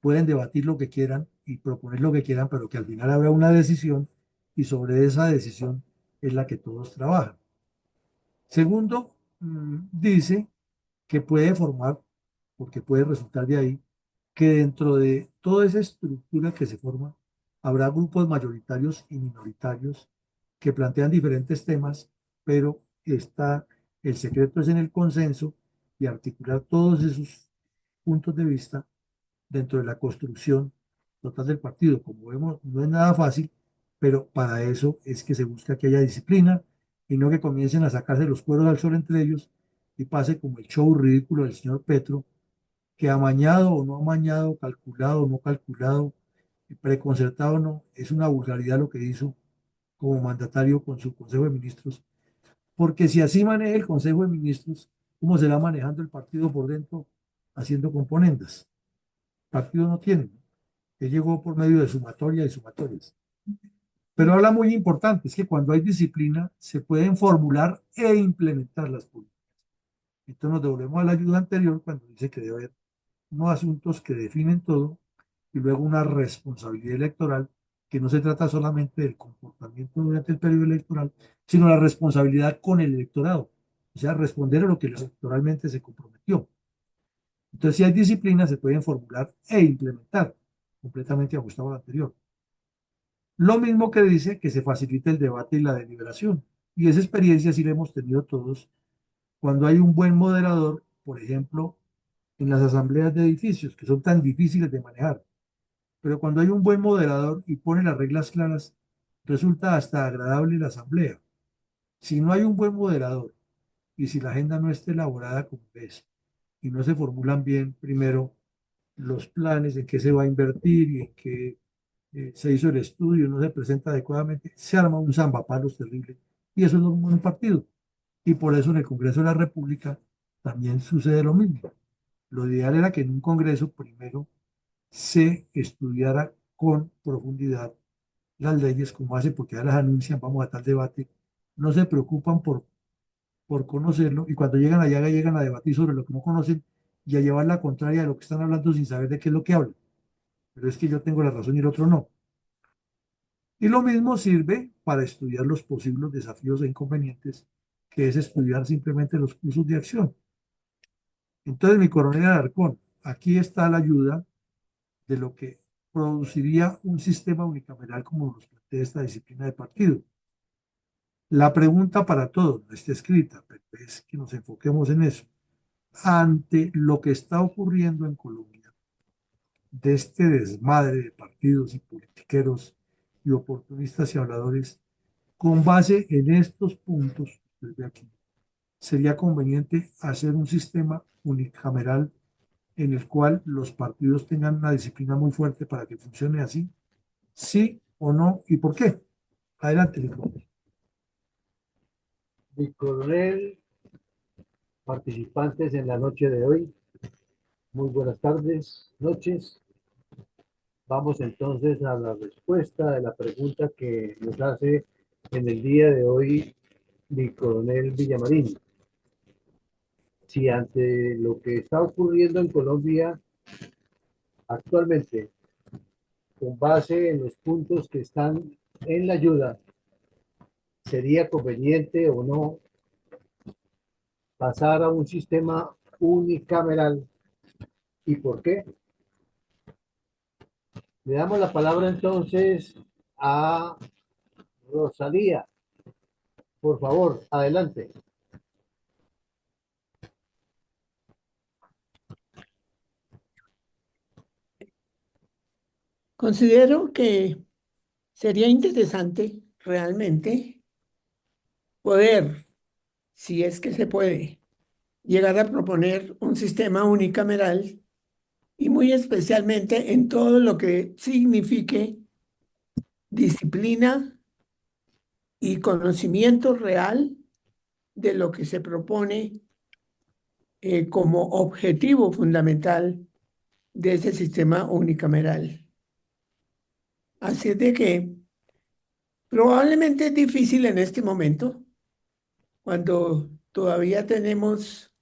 pueden debatir lo que quieran y proponer lo que quieran, pero que al final habrá una decisión y sobre esa decisión es la que todos trabajan. Segundo, dice que puede formar, porque puede resultar de ahí, que dentro de toda esa estructura que se forma, habrá grupos mayoritarios y minoritarios que plantean diferentes temas, pero está, el secreto es en el consenso y articular todos esos puntos de vista dentro de la construcción total del partido. Como vemos, no es nada fácil, pero para eso es que se busca que haya disciplina y no que comiencen a sacarse los cueros al sol entre ellos y pase como el show ridículo del señor Petro, que amañado o no amañado, calculado o no calculado, preconcertado o no, es una vulgaridad lo que hizo como mandatario con su Consejo de Ministros, porque si así maneja el Consejo de Ministros, ¿cómo será manejando el partido por dentro haciendo componendas? El partido no tiene, ¿no? Que llegó por medio de sumatoria y sumatorias. Pero habla muy importante, es que cuando hay disciplina se pueden formular e implementar las políticas. Entonces nos devolvemos a la ayuda anterior cuando dice que debe haber unos asuntos que definen todo y luego una responsabilidad electoral que no se trata solamente del comportamiento durante el periodo electoral, sino la responsabilidad con el electorado, o sea, responder a lo que electoralmente se comprometió. Entonces, si hay disciplinas, se pueden formular e implementar, completamente ajustado al anterior. Lo mismo que dice que se facilite el debate y la deliberación. Y esa experiencia sí la hemos tenido todos cuando hay un buen moderador, por ejemplo, en las asambleas de edificios, que son tan difíciles de manejar. Pero cuando hay un buen moderador y pone las reglas claras, resulta hasta agradable la asamblea. Si no hay un buen moderador y si la agenda no está elaborada como es y no se formulan bien primero los planes en qué se va a invertir y en qué se hizo el estudio, no se presenta adecuadamente, se arma un zambapalos terrible. Y eso es un buen partido. Y por eso en el Congreso de la República también sucede lo mismo. Lo ideal era que en un Congreso primero se estudiara con profundidad las leyes como hace, porque ya las anuncian, vamos a tal debate, no se preocupan por conocerlo y cuando llegan allá llegan a debatir sobre lo que no conocen y a llevar la contraria de lo que están hablando sin saber de qué es lo que hablan. Pero es que yo tengo la razón y el otro no. Y lo mismo sirve para estudiar los posibles desafíos e inconvenientes, que es estudiar simplemente los cursos de acción. Entonces, mi coronel Alarcón, aquí está la ayuda de lo que produciría un sistema unicameral como nos plantea esta disciplina de partido. La pregunta para todos no está escrita, pero es que nos enfoquemos en eso. Ante lo que está ocurriendo en Colombia, de este desmadre de partidos y politiqueros y oportunistas y habladores, con base en estos puntos, desde aquí, sería conveniente hacer un sistema unicameral en el cual los partidos tengan una disciplina muy fuerte para que funcione así, sí o no y por qué. Adelante, Nicolás. Mi coronel, participantes en la noche de hoy, muy buenas tardes, noches. Vamos entonces a la respuesta de la pregunta que nos hace en el día de hoy mi coronel Villamarín. Si ante lo que está ocurriendo en Colombia actualmente, con base en los puntos que están en la ayuda, ¿sería conveniente o no pasar a un sistema unicameral? ¿Y por qué? Le damos la palabra entonces a Rosalía. Por favor, adelante. Considero que sería interesante realmente poder, si es que se puede, llegar a proponer un sistema unicameral y muy especialmente en todo lo que signifique disciplina y conocimiento real de lo que se propone como objetivo fundamental de ese sistema unicameral. Así es de que probablemente es difícil en este momento, cuando todavía tenemos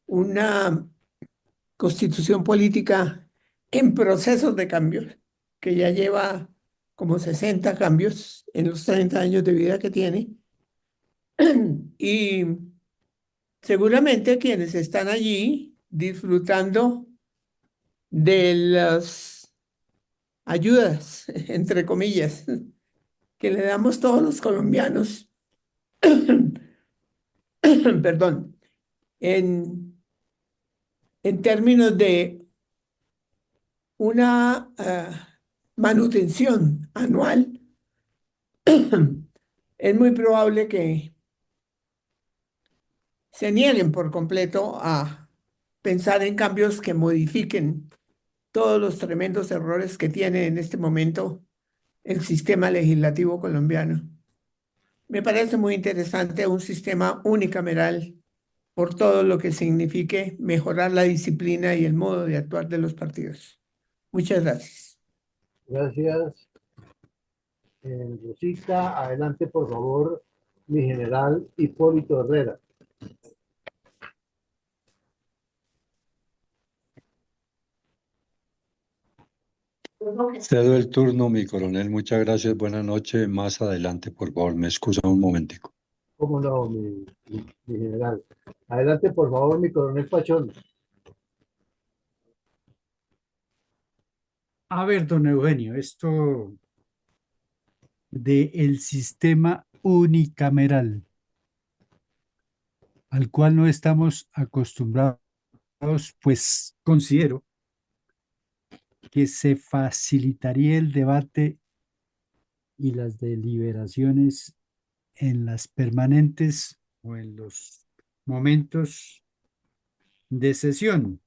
una constitución política en procesos de cambio, que ya lleva como 60 cambios en los 30 años de vida que tiene. Y seguramente quienes están allí disfrutando de las ayudas, entre comillas, que le damos todos los colombianos, perdón, en, en términos de una manutención anual, es muy probable que se nieguen por completo a pensar en cambios que modifiquen todos los tremendos errores que tiene en este momento el sistema legislativo colombiano. Me parece muy interesante un sistema unicameral por todo lo que signifique mejorar la disciplina y el modo de actuar de los partidos. Muchas gracias. Gracias, Rosita. Adelante, por favor, mi general Hipólito Herrera. Cedo el turno, mi coronel. Muchas gracias. Buenas noches. Más adelante, por favor, me excusa un momentico. ¿Cómo no, mi general? Adelante, por favor, mi coronel Pachón. A ver, don Eugenio, esto del sistema unicameral al cual no estamos acostumbrados, pues considero que se facilitaría el debate y las deliberaciones en las permanentes o en los momentos de sesión,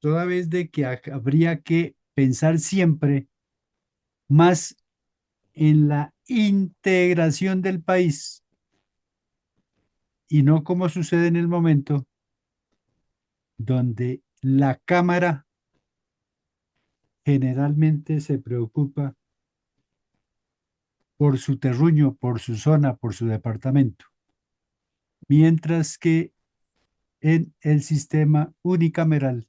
toda vez de que habría que pensar siempre más en la integración del país y no como sucede en el momento donde la Cámara generalmente se preocupa por su terruño, por su zona, por su departamento, mientras que en el sistema unicameral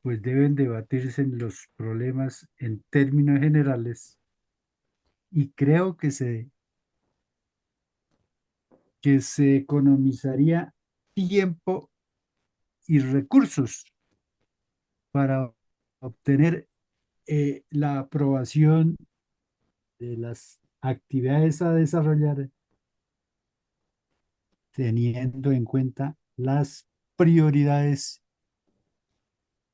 pues deben debatirse en los problemas en términos generales y creo que se economizaría tiempo y recursos para obtener la aprobación de las actividades a desarrollar teniendo en cuenta las prioridades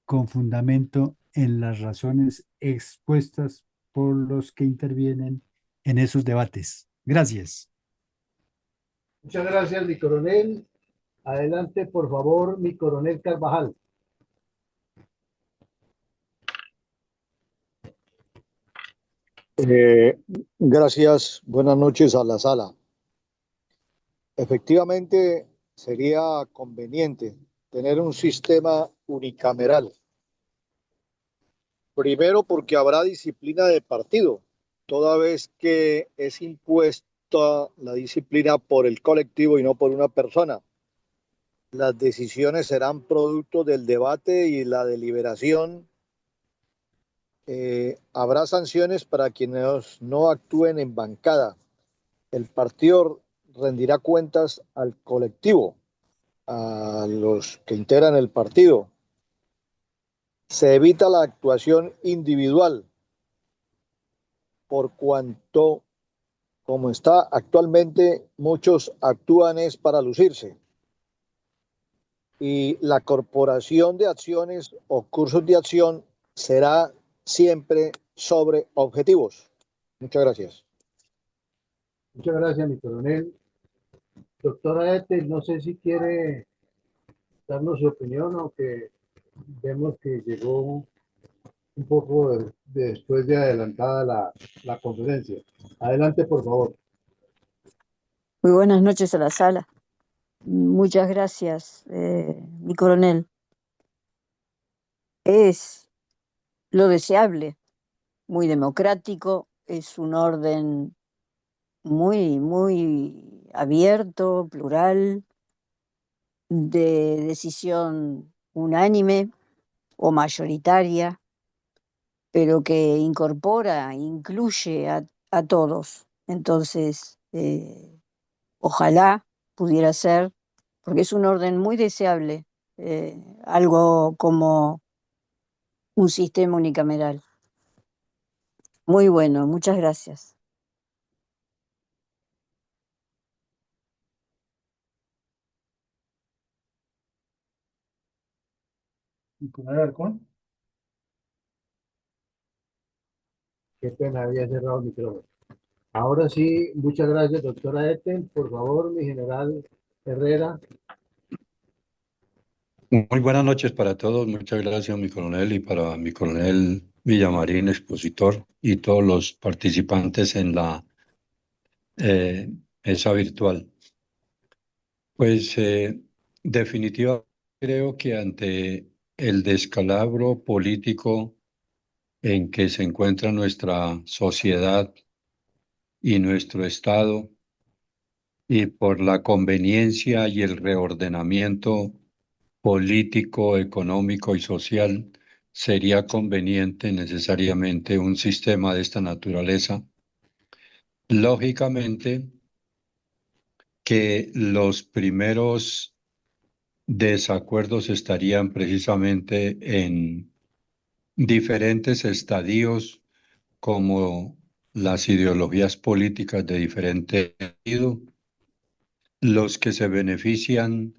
con fundamento en las razones expuestas por los que intervienen en esos debates. Gracias. Muchas gracias, mi coronel. Adelante, por favor, mi coronel Carvajal. Eh, Gracias, buenas noches a la sala. Efectivamente, sería conveniente tener un sistema unicameral. Primero, porque habrá disciplina de partido, toda vez que es impuesta la disciplina por el colectivo y no por una persona. Las decisiones serán producto del debate y la deliberación habrá sanciones para quienes no actúen en bancada. El partido rendirá cuentas al colectivo, a los que integran el partido. Se evita la actuación individual por cuanto, como está actualmente, muchos actúan es para lucirse. Y la corporación de acciones o cursos de acción será siempre sobre objetivos. Muchas gracias. Muchas gracias, mi coronel. Doctora Ethel, no sé si quiere darnos su opinión, aunque vemos que llegó un poco después de adelantada la conferencia. Adelante, por favor. Muy buenas noches a la sala. Muchas gracias, mi coronel. Es lo deseable, muy democrático, es un orden muy abierto, plural, de decisión unánime o mayoritaria, pero que incorpora, incluye a todos. Entonces, ojalá pudiera ser, porque es un orden muy deseable, algo como un sistema unicameral. Muy bueno, muchas gracias. ¿Y con el halcón? Qué pena, había cerrado el micrófono. Ahora sí, muchas gracias, doctora Ethel. Por favor, mi general Herrera. Muy buenas noches para todos. Muchas gracias, mi coronel, y para mi coronel Villamarín, expositor, y todos los participantes en la mesa virtual. Pues definitivamente creo que ante el descalabro político en que se encuentra nuestra sociedad y nuestro Estado, y por la conveniencia y el reordenamiento político, económico y social, sería conveniente necesariamente un sistema de esta naturaleza. Lógicamente que los primeros desacuerdos estarían precisamente en diferentes estadios, como las ideologías políticas de diferente partido, los que se benefician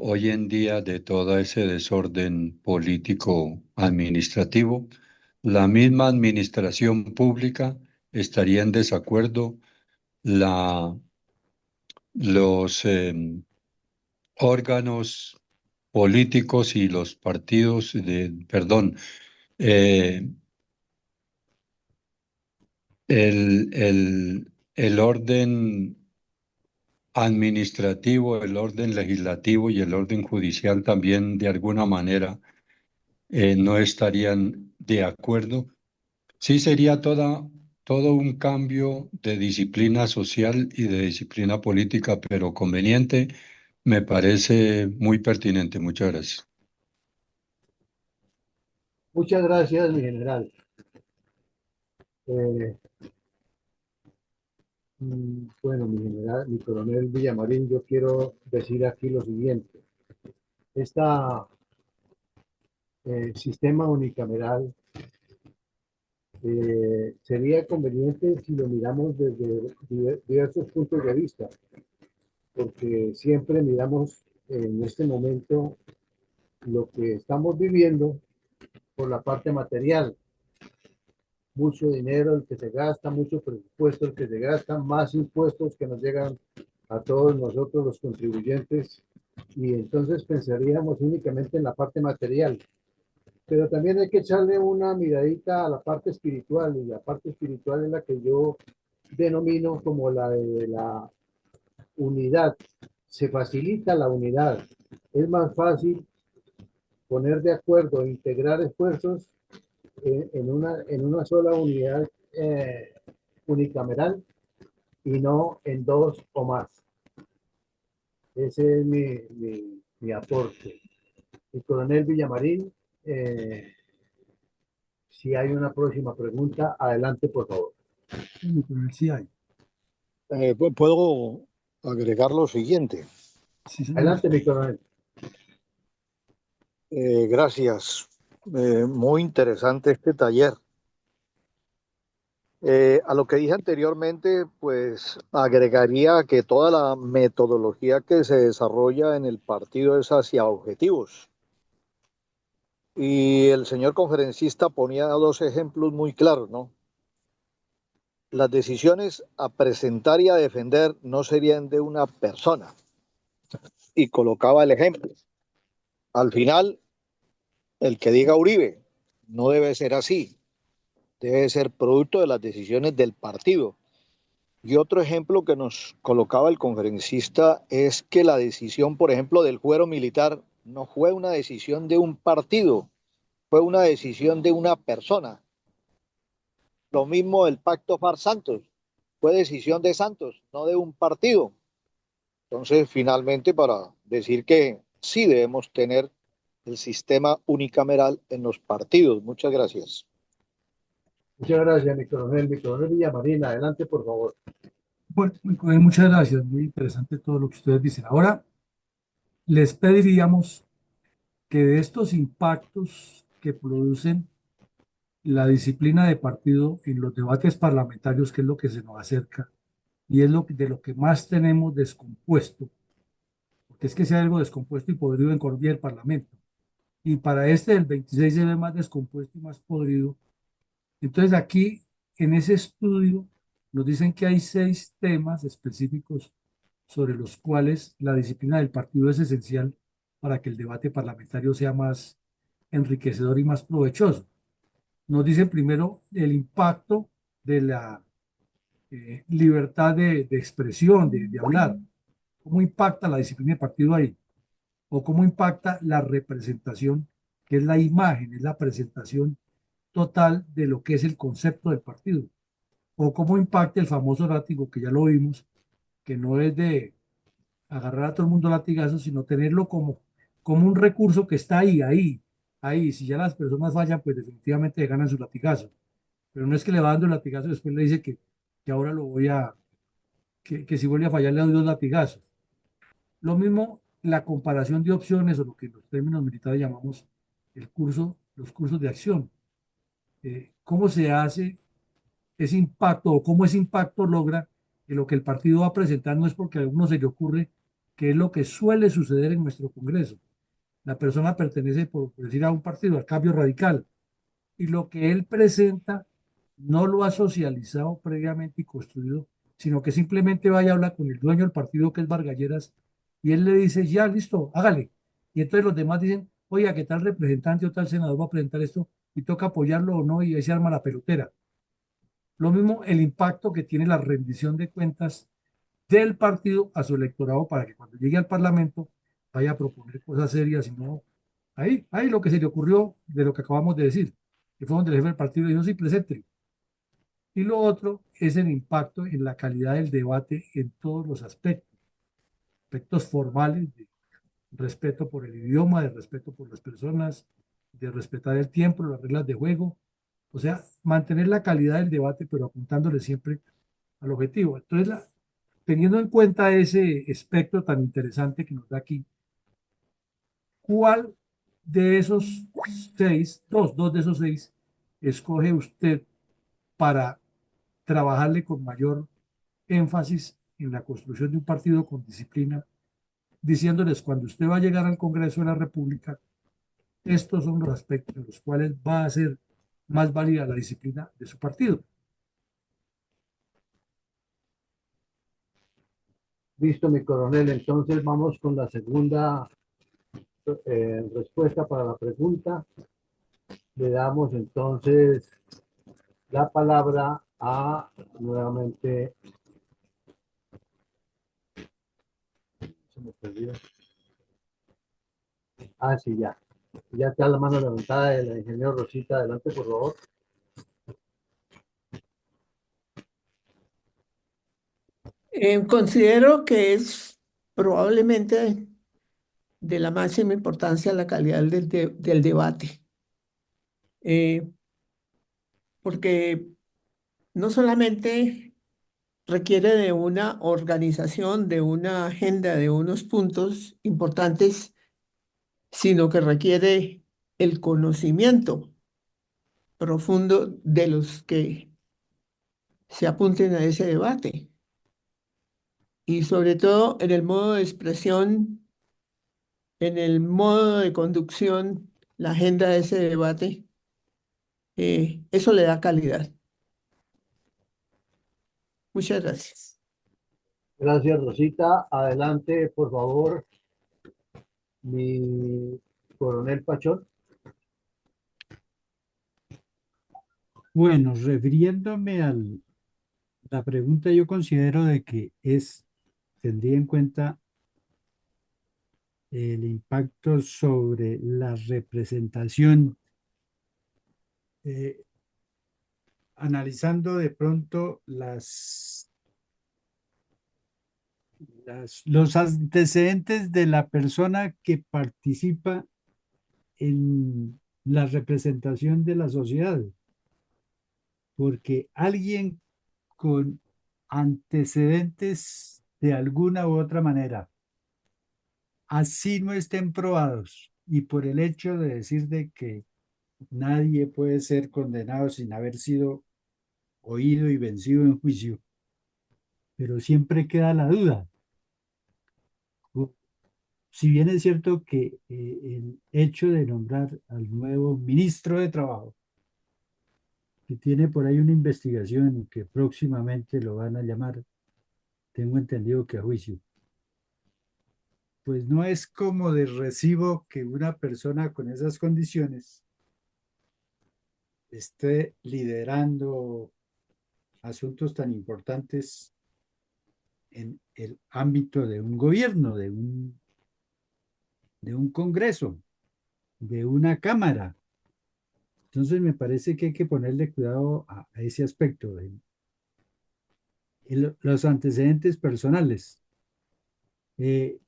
hoy en día de todo ese desorden político administrativo. La misma administración pública estaría en desacuerdo, los órganos políticos y los partidos perdón, eh, el orden administrativo, el orden legislativo y el orden judicial también de alguna manera no estarían de acuerdo. Sí sería todo un cambio de disciplina social y de disciplina política, pero conveniente, me parece muy pertinente. Muchas gracias. Muchas gracias, mi general. Eh, bueno, mi general, mi coronel Villamarín, yo quiero decir aquí lo siguiente. Este sistema unicameral sería conveniente si lo miramos desde diversos puntos de vista, porque siempre miramos en este momento lo que estamos viviendo por la parte material. Mucho dinero el que se gasta, mucho presupuesto el que se gasta, más impuestos que nos llegan a todos nosotros los contribuyentes, y entonces pensaríamos únicamente en la parte material. Pero también hay que echarle una miradita a la parte espiritual, y la parte espiritual es la que yo denomino como la de la unidad. Se facilita la unidad. Es más fácil poner de acuerdo, integrar esfuerzos en una sola unidad unicameral y no en dos o más. Ese es mi aporte. El coronel Villamarín, Si hay una próxima pregunta, adelante, por favor. Mi coronel, sí hay. Puedo agregar lo siguiente. Sí, señor. Adelante, mi coronel. Gracias. Muy interesante este taller. A lo que dije anteriormente, pues agregaría que toda la metodología que se desarrolla en el partido es hacia objetivos. Y el señor conferencista ponía dos ejemplos muy claros, ¿no? Las decisiones a presentar y a defender no serían de una persona. Y colocaba el ejemplo. Al final, el que diga Uribe no debe ser así. Debe ser producto de las decisiones del partido. Y otro ejemplo que nos colocaba el conferencista es que la decisión, por ejemplo, del fuero militar no fue una decisión de un partido, fue una decisión de una persona. Lo mismo el pacto FARC-Santos, fue decisión de Santos, no de un partido. Entonces, finalmente, para decir que sí debemos tener el sistema unicameral en los partidos. Muchas gracias. Muchas gracias, mi coronel. Mi coronel Villamarina, adelante, por favor. Bueno, mi coronel, muchas gracias. Muy interesante todo lo que ustedes dicen. Ahora, les pediríamos que de estos impactos que producen la disciplina de partido en los debates parlamentarios, que es lo que se nos acerca, y es de lo que más tenemos descompuesto, porque es que si hay algo descompuesto y podrido en Colombia el Parlamento, y para este del 26 se ve más descompuesto y más podrido. Entonces aquí, en ese estudio, nos dicen que hay 6 temas específicos sobre los cuales la disciplina del partido es esencial para que el debate parlamentario sea más enriquecedor y más provechoso. Nos dicen primero el impacto de la libertad de expresión, de hablar. ¿Cómo impacta la disciplina de partido ahí? ¿O cómo impacta la representación, que es la imagen, es la presentación total de lo que es el concepto del partido? ¿O cómo impacta el famoso látigo, que ya lo vimos, que no es de agarrar a todo el mundo a latigazos, sino tenerlo como un recurso que está ahí. Si ya las personas fallan, pues definitivamente ganan su latigazo. Pero no es que le va dando el latigazo y después le dice que ahora que si vuelve a fallar le doy 2 latigazos. Lo mismo la comparación de opciones, o lo que en los términos militares llamamos los cursos de acción. ¿Cómo se hace ese impacto, o cómo ese impacto logra que lo que el partido va a presentar no es porque a uno se le ocurre, que es lo que suele suceder en nuestro Congreso? La persona pertenece, por decir, a un partido, al Cambio Radical, y lo que él presenta no lo ha socializado previamente y construido, sino que simplemente vaya a hablar con el dueño del partido, que es Vargalleras, y él le dice, ya, listo, hágale. Y entonces los demás dicen, oiga, ¿qué tal representante o tal senador va a presentar esto? Y toca apoyarlo o no, y ahí se arma la pelotera. Lo mismo el impacto que tiene la rendición de cuentas del partido a su electorado, para que cuando llegue al Parlamento vaya a proponer cosas serias, y no ahí lo que se le ocurrió de lo que acabamos de decir, que fue donde el jefe del partido dijo, sí, presente. Y lo otro es el impacto en la calidad del debate en todos los aspectos formales, de respeto por el idioma, de respeto por las personas, de respetar el tiempo, las reglas de juego. O sea, mantener la calidad del debate, pero apuntándole siempre al objetivo. Entonces, teniendo en cuenta ese espectro tan interesante que nos da aquí, ¿cuál de esos 6, dos de esos 6, escoge usted para trabajarle con mayor énfasis en la construcción de un partido con disciplina, diciéndoles, cuando usted va a llegar al Congreso de la República, estos son los aspectos en los cuales va a ser más válida la disciplina de su partido? Listo, mi coronel. Entonces vamos con la segunda respuesta para la pregunta. Le damos entonces la palabra a nuevamente. Se me perdió. Ah, sí, ya. Ya está la mano levantada de la ingeniera Rosita. Adelante, por favor. Considero que es probablemente de la máxima importancia la calidad del debate. porque no solamente requiere de una organización, de una agenda, de unos puntos importantes, sino que requiere el conocimiento profundo de los que se apunten a ese debate y sobre todo en el modo de expresión, en el modo de conducción, la agenda de ese debate, eso le da calidad. Muchas gracias. Gracias, Rosita. Adelante, por favor, mi coronel Pachón. Bueno, refiriéndome a la pregunta, yo considero de que tendría en cuenta el impacto sobre la representación, eh, analizando de pronto los antecedentes de la persona que participa en la representación de la sociedad, porque alguien con antecedentes de alguna u otra manera, así no estén probados, y por el hecho de decir de que nadie puede ser condenado sin haber sido oído y vencido en juicio, pero siempre queda la duda. Si bien es cierto que el hecho de nombrar al nuevo ministro de Trabajo, que tiene por ahí una investigación y que próximamente lo van a llamar, tengo entendido que a juicio, pues no es como de recibo que una persona con esas condiciones esté liderando asuntos tan importantes en el ámbito de un gobierno, de un congreso, de una cámara. Entonces me parece que hay que ponerle cuidado a ese aspecto, los antecedentes personales. Eh,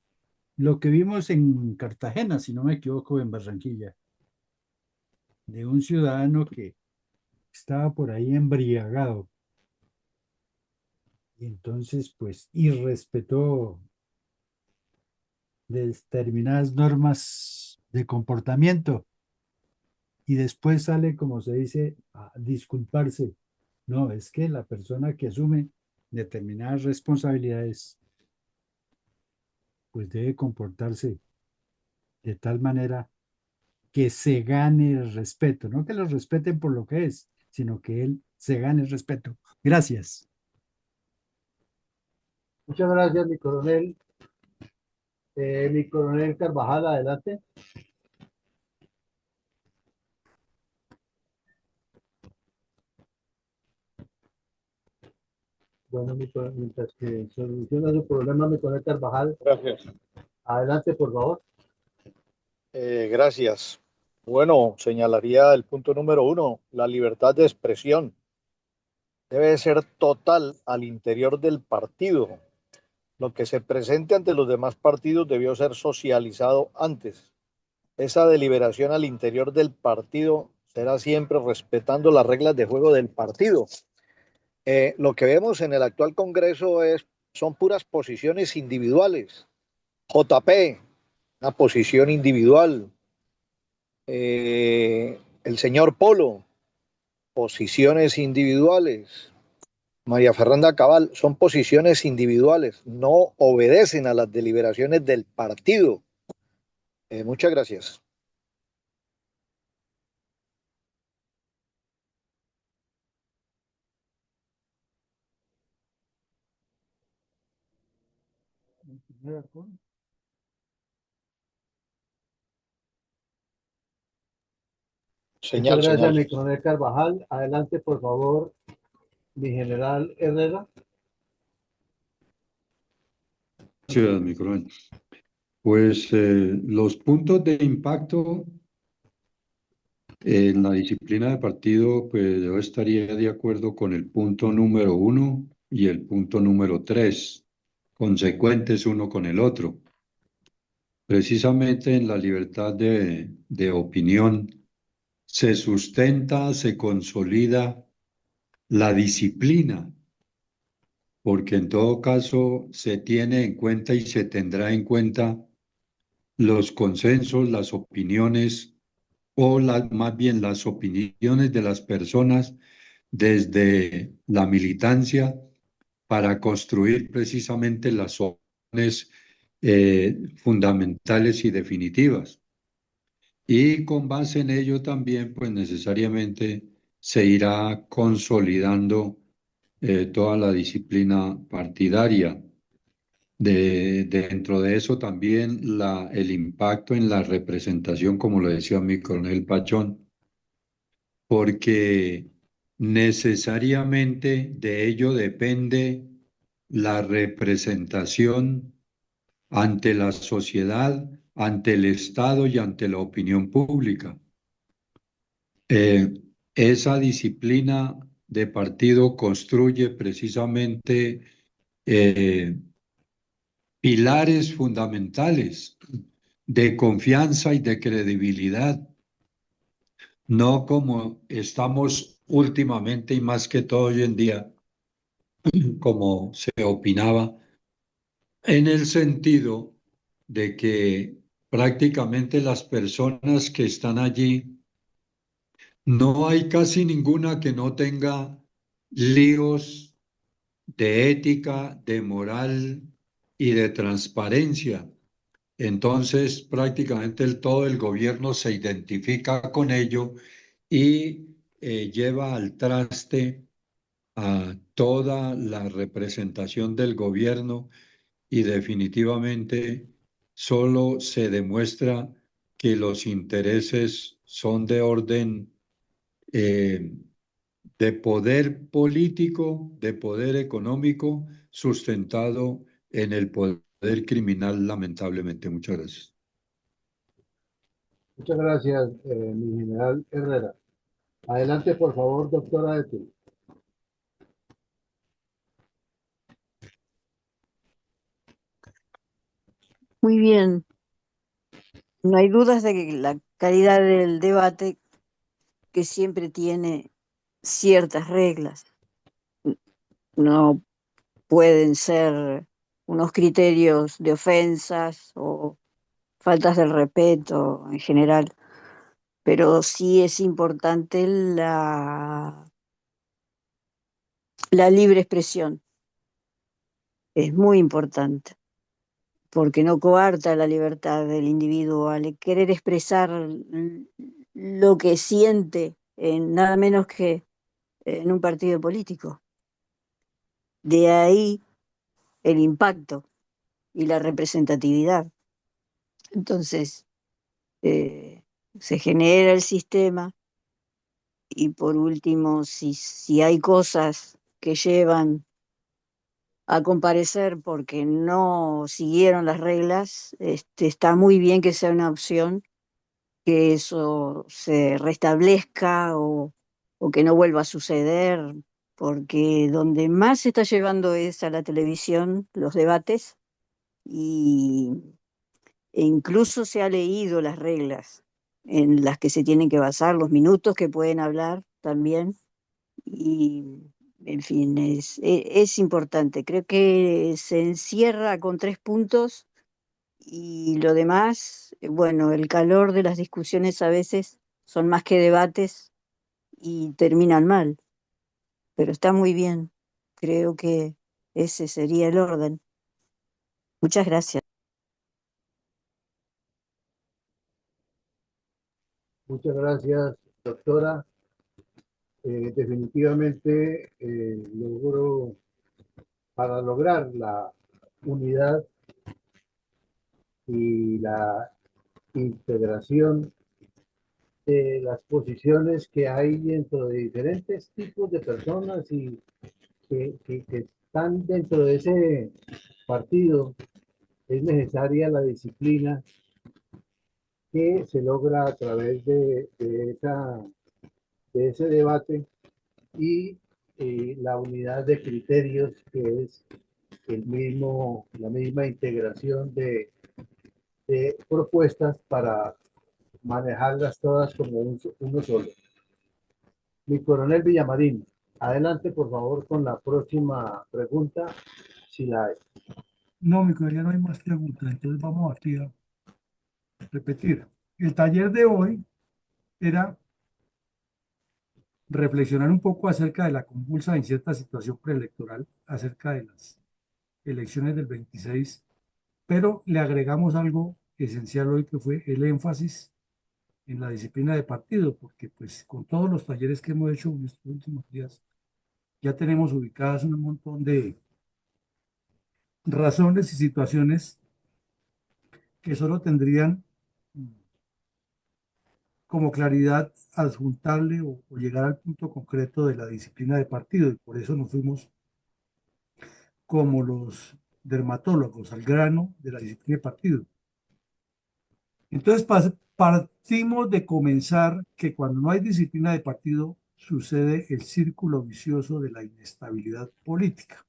lo que vimos en Cartagena, si no me equivoco, en Barranquilla, de un ciudadano que estaba por ahí embriagado y entonces pues irrespetó determinadas normas de comportamiento y después sale, como se dice, a disculparse. No, es que la persona que asume determinadas responsabilidades pues debe comportarse de tal manera que se gane el respeto, no que lo respeten por lo que es, sino que él se gane el respeto. Gracias. Muchas gracias, mi coronel. Mi coronel Carvajal, adelante. Bueno, mientras que soluciona su problema, mi coronel Carvajal, Gracias. adelante, por favor. Gracias. Bueno, señalaría el punto número uno, la libertad de expresión debe ser total al interior del partido. Lo que se presente ante los demás partidos debió ser socializado antes. Esa deliberación al interior del partido será siempre respetando las reglas de juego del partido. Lo que vemos en el actual Congreso son puras posiciones individuales. JP, una posición individual. El señor Polo, posiciones individuales. María Fernanda Cabal, son posiciones individuales, no obedecen a las deliberaciones del partido. Muchas gracias. Muchas Señal, gracias, señal. mi coronel Carvajal. Adelante, por favor, mi general Herrera. Gracias, mi coronel. Pues los puntos de impacto en la disciplina de partido, pues yo estaría de acuerdo con el punto número 1 y el punto número 3, consecuentes uno con el otro. Precisamente en la libertad de opinión se sustenta, se consolida la disciplina, porque en todo caso se tiene en cuenta y se tendrá en cuenta los consensos, las opiniones o más bien las opiniones de las personas desde la militancia para construir precisamente las opciones fundamentales y definitivas. Y con base en ello también, pues necesariamente se irá consolidando toda la disciplina partidaria. Dentro de eso también el impacto en la representación, como lo decía mi coronel Pachón, porque necesariamente de ello depende la representación ante la sociedad, ante el Estado y ante la opinión pública. Eh, Esa disciplina de partido construye precisamente eh, pilares fundamentales de confianza y de credibilidad, no como estamos últimamente y más que todo hoy en día, como se opinaba, en el sentido de que prácticamente las personas que están allí, no hay casi ninguna que no tenga líos de ética, de moral y de transparencia. Entonces, prácticamente todo el gobierno se identifica con ello y lleva al traste a toda la representación del gobierno y definitivamente solo se demuestra que los intereses son de orden eh, de poder político, de poder económico, sustentado en el poder criminal, lamentablemente. Muchas gracias. Muchas gracias, mi general Herrera. Adelante, por favor, doctora Eti. Muy bien. No hay dudas de que la calidad del debate, que siempre tiene ciertas reglas, no pueden ser unos criterios de ofensas o faltas de respeto en general, pero sí es importante la libre expresión. Es muy importante, porque no coarta la libertad del individuo al querer expresar lo que siente en nada menos que en un partido político. De ahí el impacto y la representatividad. Entonces, se genera el sistema y por último, si hay cosas que llevan a comparecer porque no siguieron las reglas, está muy bien que sea una opción, que eso se restablezca o que no vuelva a suceder, porque donde más se está llevando es a la televisión, los debates, e incluso se ha leído las reglas en las que se tienen que basar, los minutos que pueden hablar también, y en fin, es importante. Creo que se encierra con 3 puntos y lo demás, bueno, el calor de las discusiones a veces son más que debates y terminan mal, pero está muy bien. Creo que ese sería el orden. Muchas gracias. Muchas gracias, doctora. Definitivamente para lograr la unidad y la integración de las posiciones que hay dentro de diferentes tipos de personas y que están dentro de ese partido, es necesaria la disciplina que se logra a través de ese debate y la unidad de criterios que es la misma integración de propuestas para manejarlas todas como uno solo. Mi coronel Villamarín, adelante por favor con la próxima pregunta, si la hay. No, mi colega, no hay más preguntas, entonces vamos aquí a repetir. El taller de hoy era reflexionar un poco acerca de la convulsa e incierta situación preelectoral, acerca de las elecciones del 26, pero le agregamos algo esencial hoy que fue el énfasis en la disciplina de partido, porque pues con todos los talleres que hemos hecho en estos últimos días, ya tenemos ubicadas un montón de razones y situaciones que solo tendrían como claridad adjuntable o llegar al punto concreto de la disciplina de partido, y por eso nos fuimos como los dermatólogos al grano de la disciplina de partido. Entonces partimos de comenzar que cuando no hay disciplina de partido sucede el círculo vicioso de la inestabilidad política,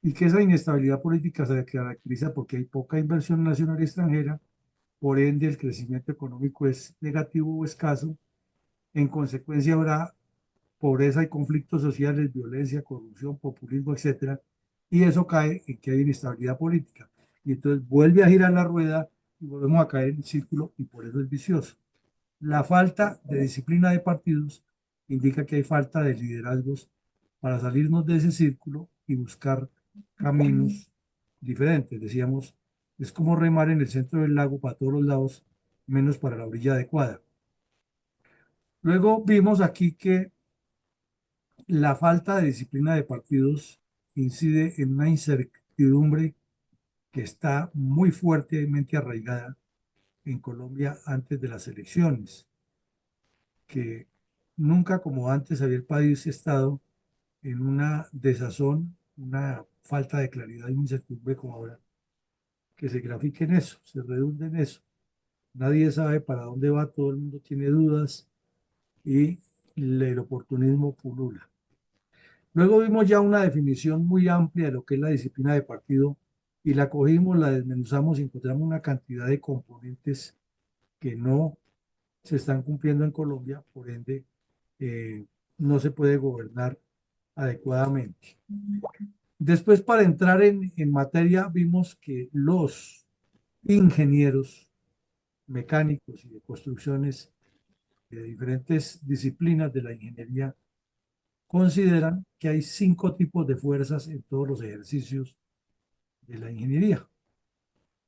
y que esa inestabilidad política se caracteriza porque hay poca inversión nacional y extranjera, por ende el crecimiento económico es negativo o escaso, en consecuencia habrá pobreza y conflictos sociales, violencia, corrupción, populismo, etcétera, y eso cae en que hay inestabilidad política. Y entonces vuelve a girar la rueda y volvemos a caer en el círculo y por eso es vicioso. La falta de disciplina de partidos indica que hay falta de liderazgos para salirnos de ese círculo y buscar caminos diferentes. Decíamos, es como remar en el centro del lago para todos los lados, menos para la orilla adecuada. Luego vimos aquí que la falta de disciplina de partidos incide en una incertidumbre que está muy fuertemente arraigada en Colombia antes de las elecciones, que nunca como antes había el país estado en una desazón, una falta de claridad y una incertidumbre como ahora, que se grafique en eso, se redunde en eso. Nadie sabe para dónde va, todo el mundo tiene dudas y el oportunismo pulula. Luego vimos ya una definición muy amplia de lo que es la disciplina de partido y la cogimos, la desmenuzamos y encontramos una cantidad de componentes que no se están cumpliendo en Colombia, por ende eh, no se puede gobernar adecuadamente. Después, para entrar en materia, vimos que los ingenieros mecánicos y de construcciones de diferentes disciplinas de la ingeniería consideran que hay 5 tipos de fuerzas en todos los ejercicios de la ingeniería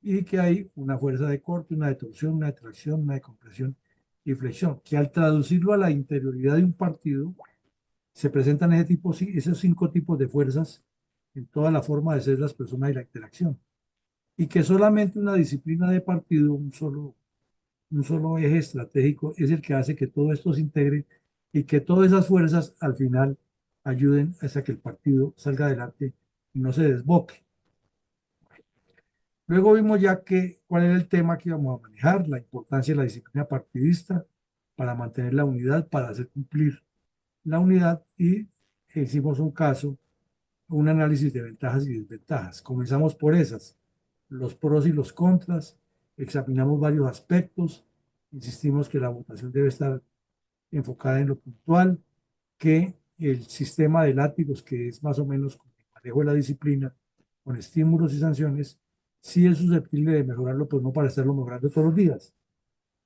y que hay una fuerza de corte, una de torsión, una de tracción, una de compresión y flexión, que al traducirlo a la interioridad de un partido se presentan esos 5 tipos de fuerzas en toda la forma de ser las personas y la interacción, y que solamente una disciplina de partido, un solo eje estratégico es el que hace que todo esto se integre y que todas esas fuerzas al final ayuden hasta que el partido salga adelante y no se desboque. Luego vimos ya cuál era el tema que íbamos a manejar, la importancia de la disciplina partidista para mantener la unidad, para hacer cumplir la unidad, y hicimos un análisis de ventajas y desventajas. Comenzamos por esas, los pros y los contras, examinamos varios aspectos, insistimos que la votación debe estar enfocada en lo puntual, que el sistema de látigos, que es más o menos como el manejo de la disciplina, con estímulos y sanciones, sí es susceptible de mejorarlo, pues no para estarlo mejorando todos los días.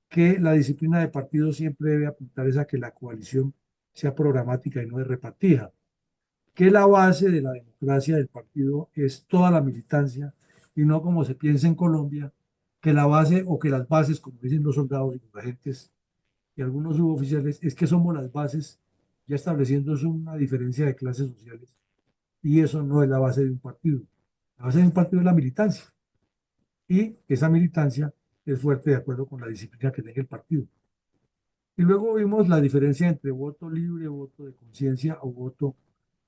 Que la disciplina de partido siempre debe apuntar a que la coalición sea programática y no de repartija. Que la base de la democracia del partido es toda la militancia y no como se piensa en Colombia, que la base o que las bases, como dicen los soldados y los agentes y algunos suboficiales, es que somos las bases, ya estableciendo una diferencia de clases sociales, y eso no es la base de un partido. La base de un partido es la militancia, y esa militancia es fuerte de acuerdo con la disciplina que tenga el partido. Y luego vimos la diferencia entre voto libre, voto de conciencia o voto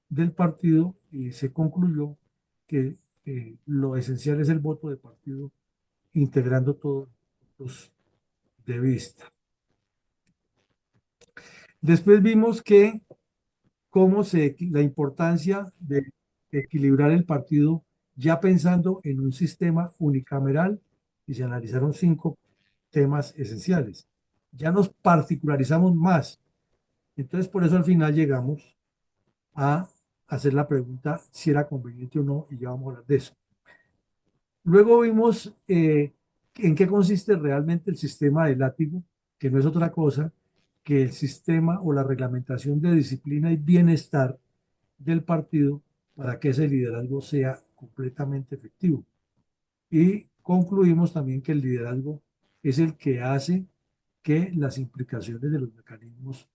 del partido, y se concluyó que lo esencial es el voto de partido, integrando todos los puntos de vista. Después vimos que la importancia de equilibrar el partido ya pensando en un sistema unicameral, y se analizaron 5 temas esenciales. Ya nos particularizamos más. Entonces, por eso al final llegamos a hacer la pregunta si era conveniente o no, y ya vamos a hablar de eso. Luego vimos en qué consiste realmente el sistema de látigo, que no es otra cosa que el sistema o la reglamentación de disciplina y bienestar del partido para que ese liderazgo sea completamente efectivo. Y concluimos también que el liderazgo es el que hace que las implicaciones de los mecanismos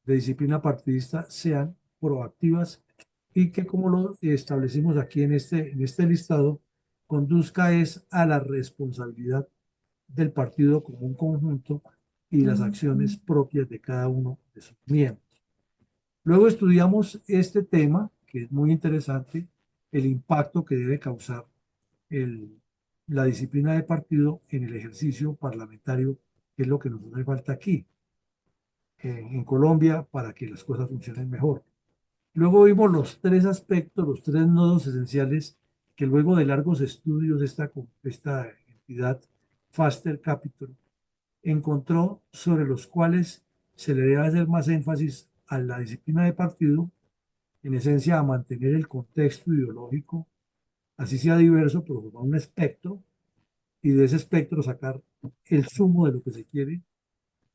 de disciplina partidista sean proactivas y que, como lo establecimos aquí en este listado, conduzca es a la responsabilidad del partido como un conjunto y las acciones propias de cada uno de sus miembros. Luego estudiamos este tema, que es muy interesante, el impacto que debe causar el, la disciplina de partido en el ejercicio parlamentario, que es lo que nos hace falta aquí, en Colombia, para que las cosas funcionen mejor. Luego vimos los tres aspectos, los tres nodos esenciales que luego de largos estudios esta entidad, Faster Capital, encontró sobre los cuales se le debe hacer más énfasis a la disciplina de partido, en esencia a mantener el contexto ideológico, así sea diverso, pero formar un espectro, y de ese espectro sacar el sumo de lo que se quiere,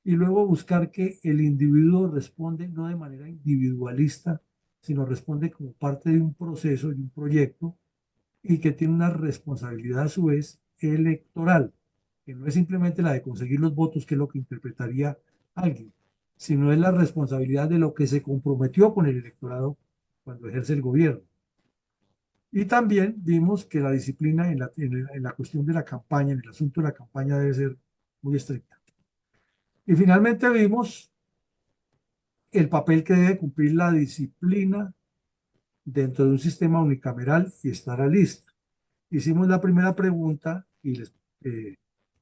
y luego buscar que el individuo responde no de manera individualista, sino responde como parte de un proceso y un proyecto, y que tiene una responsabilidad a su vez electoral, que no es simplemente la de conseguir los votos, que es lo que interpretaría alguien, sino es la responsabilidad de lo que se comprometió con el electorado cuando ejerce el gobierno. Y también vimos que la disciplina en la cuestión de la campaña, en el asunto de la campaña, debe ser muy estricta. Y finalmente vimos el papel que debe cumplir la disciplina dentro de un sistema unicameral y estará lista. Hicimos la primera pregunta y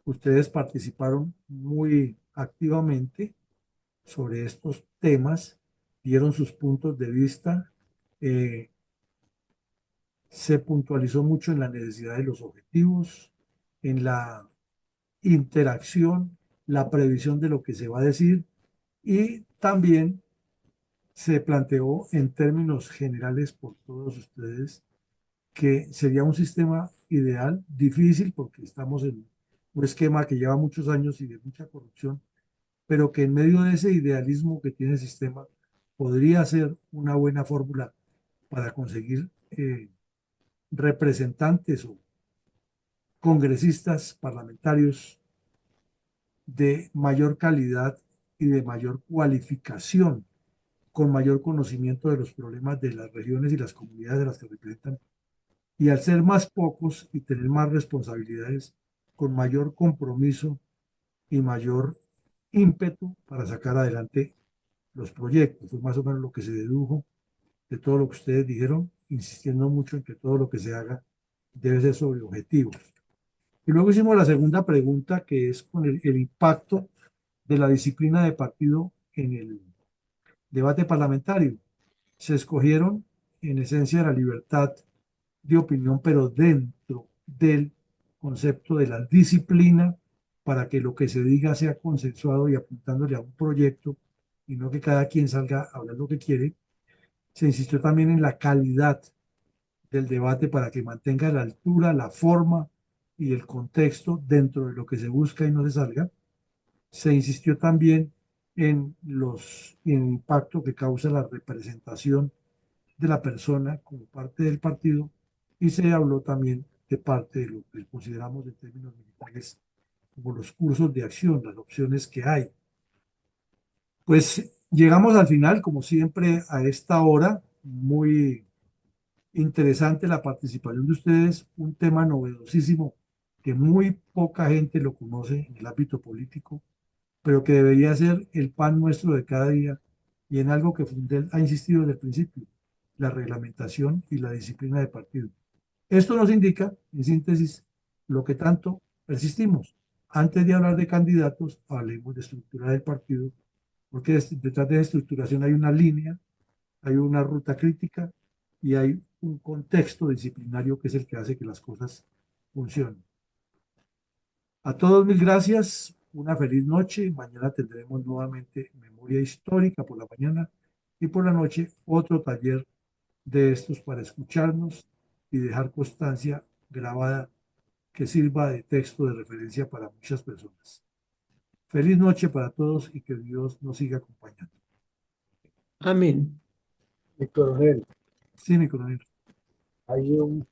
ustedes participaron muy activamente sobre estos temas, dieron sus puntos de vista, eh, se puntualizó mucho en la necesidad de los objetivos, en la interacción, la previsión de lo que se va a decir, y también se planteó en términos generales por todos ustedes que sería un sistema ideal, difícil porque estamos en un esquema que lleva muchos años y de mucha corrupción, pero que en medio de ese idealismo que tiene el sistema podría ser una buena fórmula para conseguir representantes o congresistas parlamentarios de mayor calidad y de mayor cualificación, con mayor conocimiento de los problemas de las regiones y las comunidades de las que representan, y al ser más pocos y tener más responsabilidades, con mayor compromiso y mayor ímpetu para sacar adelante los proyectos. Fue más o menos lo que se dedujo de todo lo que ustedes dijeron, insistiendo mucho en que todo lo que se haga debe ser sobre objetivos. Y luego hicimos la segunda pregunta, que es con el impacto de la disciplina de partido en el debate parlamentario. Se escogieron, en esencia, la libertad de opinión, pero dentro del concepto de la disciplina, para que lo que se diga sea consensuado y apuntándole a un proyecto, y no que cada quien salga a hablar lo que quiere. Se insistió también en la calidad del debate para que mantenga la altura, la forma y el contexto dentro de lo que se busca y no se salga. Se insistió también en en el impacto que causa la representación de la persona como parte del partido, y se habló también de parte de lo que consideramos en términos militares como los cursos de acción, las opciones que hay. Pues llegamos al final, como siempre, a esta hora. Muy interesante la participación de ustedes, un tema novedosísimo que muy poca gente lo conoce en el ámbito político, pero que debería ser el pan nuestro de cada día, y en algo que Fundel ha insistido desde el principio: la reglamentación y la disciplina de partido. Esto nos indica, en síntesis, lo que tanto persistimos. Antes de hablar de candidatos, hablemos de estructura del partido, porque detrás de esa estructuración hay una línea, hay una ruta crítica y hay un contexto disciplinario que es el que hace que las cosas funcionen. A todos mil gracias una feliz noche. Mañana tendremos nuevamente memoria histórica por la mañana y por la noche otro taller de estos para escucharnos y dejar constancia grabada que sirva de texto de referencia para muchas personas. Feliz noche para todos y que Dios nos siga acompañando. Amén. Mi coronel, Sí, mi coronel. hay un